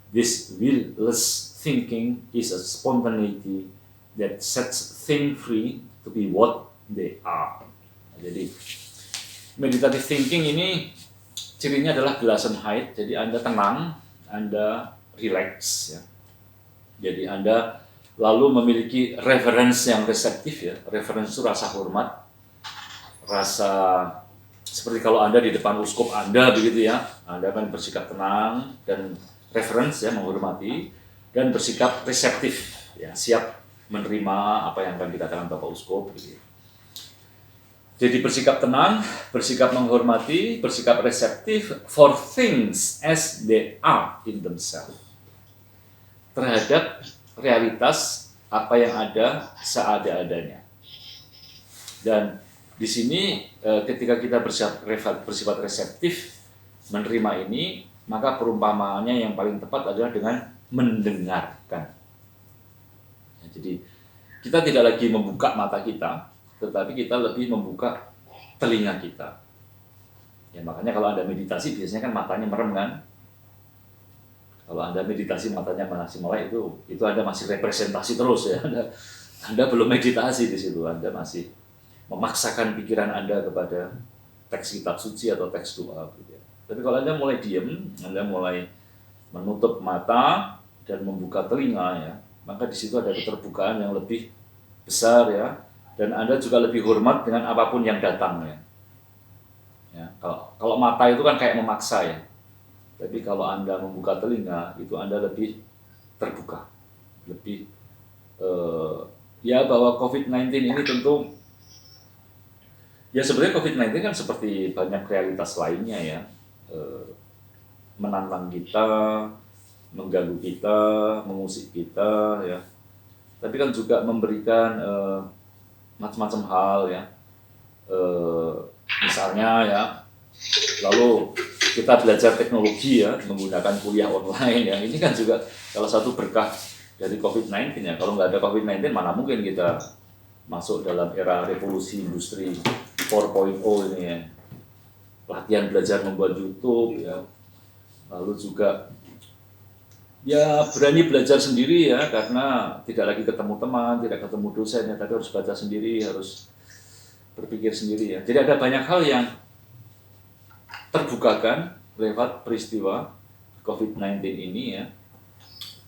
This will-less thinking is a spontaneity that sets things free to be what they are. Jadi, meditative thinking ini cirinya adalah Gelassenheit, jadi Anda tenang, Anda relax ya. Jadi Anda lalu memiliki reverence yang reseptif ya. Reverence itu rasa hormat, rasa seperti kalau Anda di depan uskup Anda begitu ya. Anda akan bersikap tenang dan reverence ya, menghormati, dan bersikap reseptif ya, siap menerima apa yang akan dikatakan Bapak Uskup gitu. Jadi bersikap tenang, bersikap menghormati, bersikap reseptif for things as they are in themselves. Terhadap realitas apa yang ada seada-adanya. Dan di sini ketika kita bersifat reseptif menerima ini, maka perumpamaannya yang paling tepat adalah dengan mendengarkan. Ya, jadi kita tidak lagi membuka mata kita, tetapi kita lebih membuka telinga kita. Ya, makanya kalau Anda meditasi biasanya kan matanya merem kan. Kalau Anda meditasi matanya masih melek itu Anda masih representasi terus ya. Anda belum meditasi di situ. Anda masih memaksakan pikiran Anda kepada teks kitab suci atau teks doa gitu ya. Tapi kalau Anda mulai diam, Anda mulai menutup mata dan membuka telinga ya, maka di situ ada keterbukaan yang lebih besar ya. Dan Anda juga lebih hormat dengan apapun yang datang ya. Ya, kalau mata itu kan kayak memaksa ya. Tapi kalau Anda membuka telinga, itu Anda lebih terbuka. Lebih ya, bahwa COVID-19 ini tentu ya, sebenarnya COVID-19 kan seperti banyak realitas lainnya ya. Menantang kita, mengganggu kita, mengusik kita ya. Tapi kan juga memberikan macam-macam hal ya, misalnya ya, lalu kita belajar teknologi ya, menggunakan kuliah online ya, ini kan juga salah satu berkah dari COVID-19 ya. Kalau nggak ada COVID-19 mana mungkin kita masuk dalam era revolusi industri 4.0 ini ya. latihan belajar membuat YouTube ya, lalu juga ya berani belajar sendiri ya, karena tidak lagi ketemu teman, tidak ketemu dosen ya, tapi harus baca sendiri, harus berpikir sendiri ya. Jadi ada banyak hal yang terbukakan lewat peristiwa COVID-19 ini ya.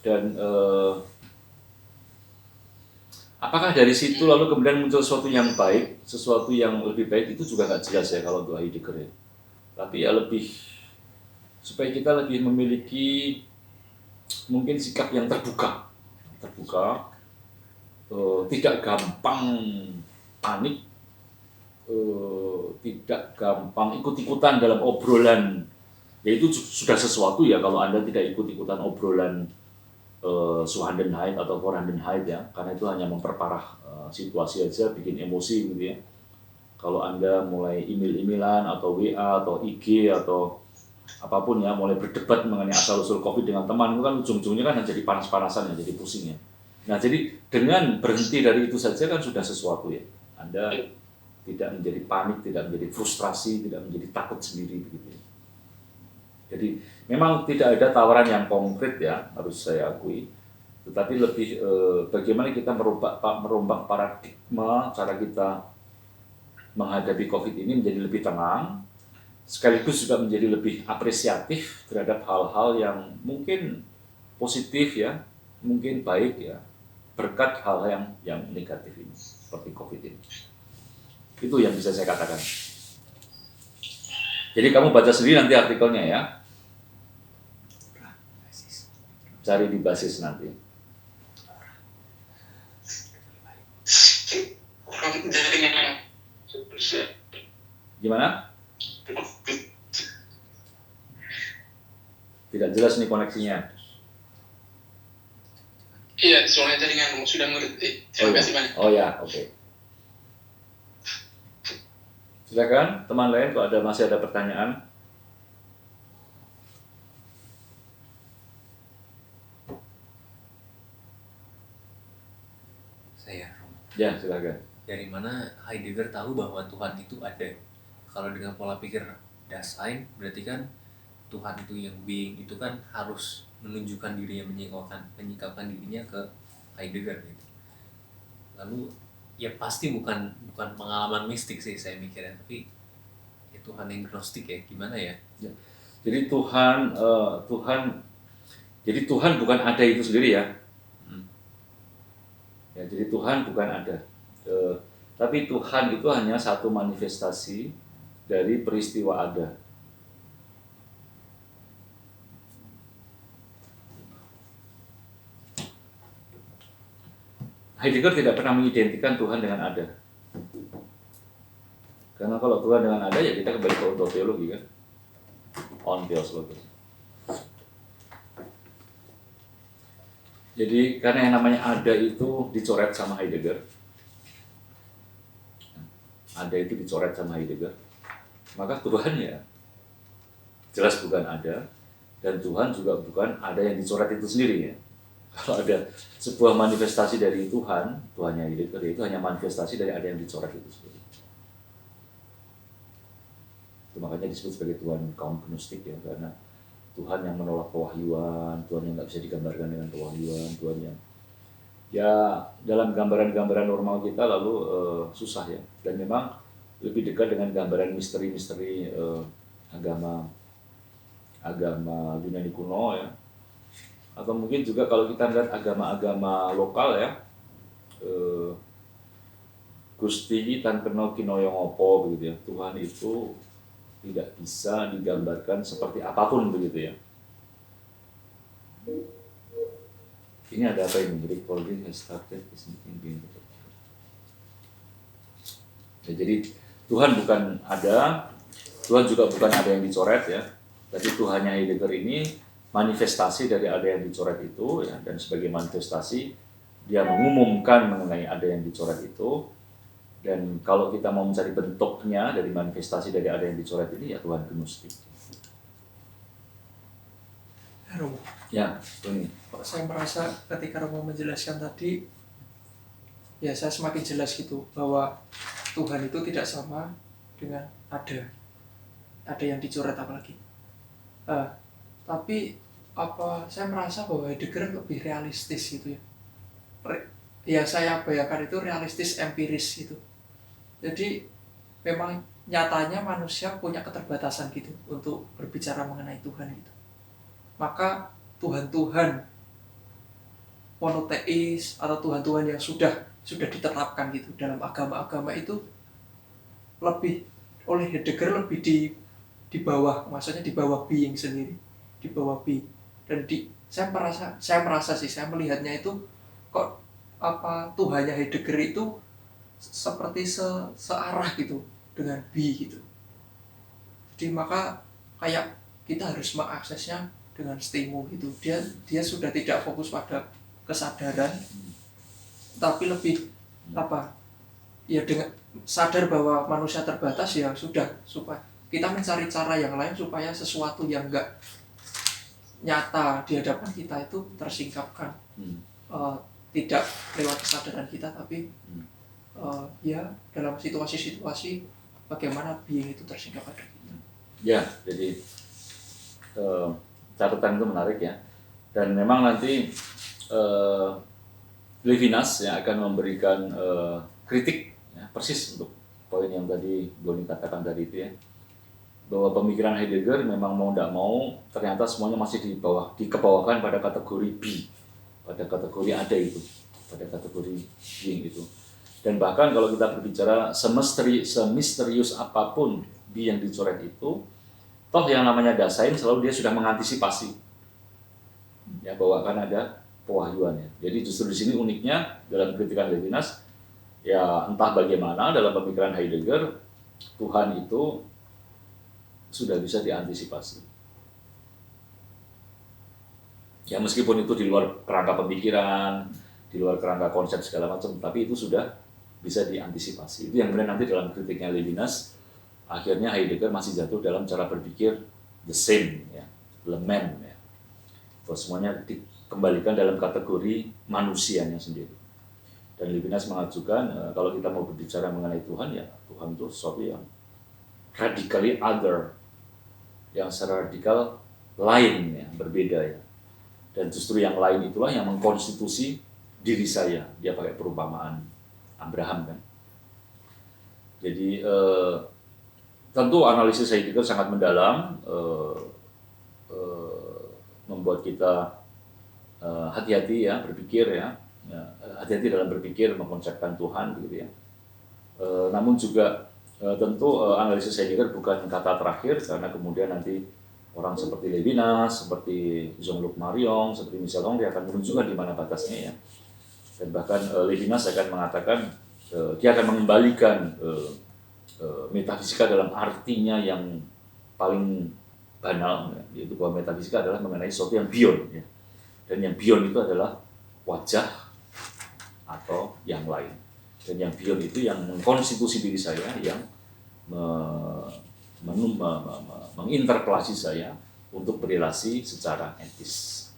Dan apakah dari situ lalu kemudian muncul sesuatu yang baik, sesuatu yang lebih baik, itu juga nggak jelas ya kalau untuk Heidegger ya. Tapi ya lebih supaya kita lebih memiliki mungkin sikap yang terbuka, tidak gampang panik, tidak gampang ikut-ikutan dalam obrolan. Ya itu sudah sesuatu ya kalau Anda tidak ikut-ikutan obrolan Suhandenheit atau Vorhandenheit ya, karena itu hanya memperparah situasi aja, bikin emosi gitu ya. Kalau Anda mulai email-emailan atau WA atau IG atau apapun ya, mulai berdebat mengenai asal-usul COVID dengan teman, itu kan ujung-ujungnya kan jadi panas-panasan ya, jadi pusing ya. Nah jadi dengan berhenti dari itu saja kan sudah sesuatu ya. Anda tidak menjadi panik, tidak menjadi frustrasi, tidak menjadi takut sendiri begitu ya. Jadi memang tidak ada tawaran yang konkret ya, harus saya akui. Tetapi lebih bagaimana kita merombak paradigma cara kita menghadapi COVID ini menjadi lebih tenang, sekaligus juga menjadi lebih apresiatif terhadap hal-hal yang mungkin positif ya, mungkin baik ya, berkat hal-hal yang negatif ini, seperti COVID ini. Itu yang bisa saya katakan. Jadi kamu baca sendiri nanti artikelnya ya. Cari di basis nanti. Jaringan. Gimana? Tidak jelas nih koneksinya. Iya, soalnya jaringan sudah mengerti. Terima kasih banyak. Oh ya, oke. Silakan teman lain kalau masih ada pertanyaan. Saya Ya, silakan. dari mana Heidegger tahu bahwa Tuhan itu ada? Kalau dengan pola pikir Dasein, berarti kan Tuhan itu yang being itu kan harus menunjukkan dirinya, menyingkapkan dirinya ke Heidegger gitu. Lalu ya pasti bukan pengalaman mistik sih saya mikirnya, tapi ya Tuhan yang gnostik ya, gimana ya? Jadi Tuhan bukan ada itu sendiri ya. Ya, jadi Tuhan bukan ada. Tapi Tuhan itu hanya satu manifestasi dari peristiwa ada. Heidegger tidak pernah mengidentikan Tuhan dengan ada. Karena kalau Tuhan dengan ada, ya kita kembali ke ontologi kan. Ontologi. Jadi karena yang namanya ada itu dicoret sama Heidegger. Ada itu dicoret sama Heidegger. Maka Tuhan ya jelas bukan ada, dan Tuhan juga bukan ada yang dicoret itu sendiri ya. Kalau ada sebuah manifestasi dari Tuhannya Heidegger, itu hanya manifestasi dari ada yang dicoret itu sendiri. Itu makanya disebut sebagai Tuhan kaum gnostik ya, karena Tuhan yang menolak pewahyuan, Tuhan yang nggak bisa digambarkan dengan pewahyuan, Tuhan yang ya dalam gambaran-gambaran normal kita lalu susah ya. Dan memang lebih dekat dengan gambaran misteri-misteri agama Yunani kuno ya. Atau mungkin juga kalau kita lihat agama-agama lokal ya, Gusti tan kena kinoyong opo begitu ya. Tuhan itu tidak bisa digambarkan seperti apapun begitu ya. Ini ada apa ini? Recording has started is being ya, jadi Tuhan bukan ada, Tuhan juga bukan ada yang dicoret ya. Tapi Tuhannya Heidegger ini manifestasi dari ada yang dicoret itu ya, dan sebagai manifestasi dia mengumumkan mengenai ada yang dicoret itu. Dan kalau kita mau mencari bentuknya dari manifestasi dari ada yang dicoret ini, ya Tuhan gnostik. Romo, Ya, ini. saya merasa ketika Romo menjelaskan tadi, ya saya semakin jelas gitu bahwa Tuhan itu tidak sama dengan ada. ada yang dicoret apalagi. Tapi saya merasa bahwa Heidegger lebih realistis gitu ya. Ya saya bayangkan itu realistis empiris gitu. Jadi memang nyatanya manusia punya keterbatasan gitu untuk berbicara mengenai Tuhan gitu. Maka Tuhan-Tuhan monoteis atau Tuhan-Tuhan yang sudah ditetapkan gitu dalam agama-agama itu lebih oleh Heidegger lebih di bawah, maksudnya di bawah being sendiri, di bawah be. Dan saya melihatnya itu kok Tuhannya Heidegger itu seperti searah gitu dengan be gitu. Jadi maka kayak kita harus mengaksesnya dengan stimu gitu. Dia sudah tidak fokus pada kesadaran, tapi lebih ya dengan sadar bahwa manusia terbatas, ya sudah, supaya kita mencari cara yang lain supaya sesuatu yang enggak nyata di hadapan kita itu tersingkapkan. Tidak lewat kesadaran kita, tapi ya dalam situasi-situasi bagaimana being itu tersingkap pada kita. Ya, jadi catatan itu menarik ya. Dan memang nanti Levinas yang akan memberikan kritik ya, persis untuk poin yang tadi Doni katakan tadi itu ya, bahwa pemikiran Heidegger memang mau tidak mau ternyata semuanya masih dikebawahkan pada kategori be, pada kategori ada itu, pada kategori being itu. Dan bahkan kalau kita berbicara semisterius apapun be yang dicoret itu, toh yang namanya Dasein selalu dia sudah mengantisipasi ya bahwa akan ada pewahyuannya. Jadi justru di sini uniknya dalam kritikan Levinas, ya entah bagaimana dalam pemikiran Heidegger Tuhan itu sudah bisa diantisipasi. Ya meskipun itu di luar kerangka pemikiran, di luar kerangka konsep segala macam, tapi itu sudah bisa diantisipasi. Itu yang kemudian nanti dalam kritiknya Levinas, akhirnya Heidegger masih jatuh dalam cara berpikir the same, ya, le même, ya. Bahwa semuanya dikembalikan dalam kategori manusianya sendiri. Dan Levinas mengajukan kalau kita mau berbicara mengenai Tuhan, ya Tuhan itu sesuatu yang radically other, yang secara radikal lain, ya, berbeda ya. Dan justru yang lain itulah yang mengkonstitusi diri saya. Dia pakai perumpamaan Abraham kan. Jadi tentu analisis Heidegger sangat mendalam, membuat kita hati-hati ya berpikir ya, hati-hati dalam berpikir mengkonsepkan Tuhan gitu ya. Namun juga tentu analisis Heidegger bukan kata terakhir, karena kemudian nanti orang seperti Levinas, seperti Jean-Luc Marion, seperti Michel Onfray akan menunjukkan di mana batasnya ya. Dan bahkan Levinas akan mengatakan dia akan mengembalikan metafisika dalam artinya yang paling banal, ya, yaitu bahwa metafisika adalah mengenai sesuatu yang beyond ya. Dan yang beyond itu adalah wajah atau yang lain. Dan yang beyond itu yang mengkonstitusi diri saya, yang menginterpelasi saya untuk berrelasi secara etis.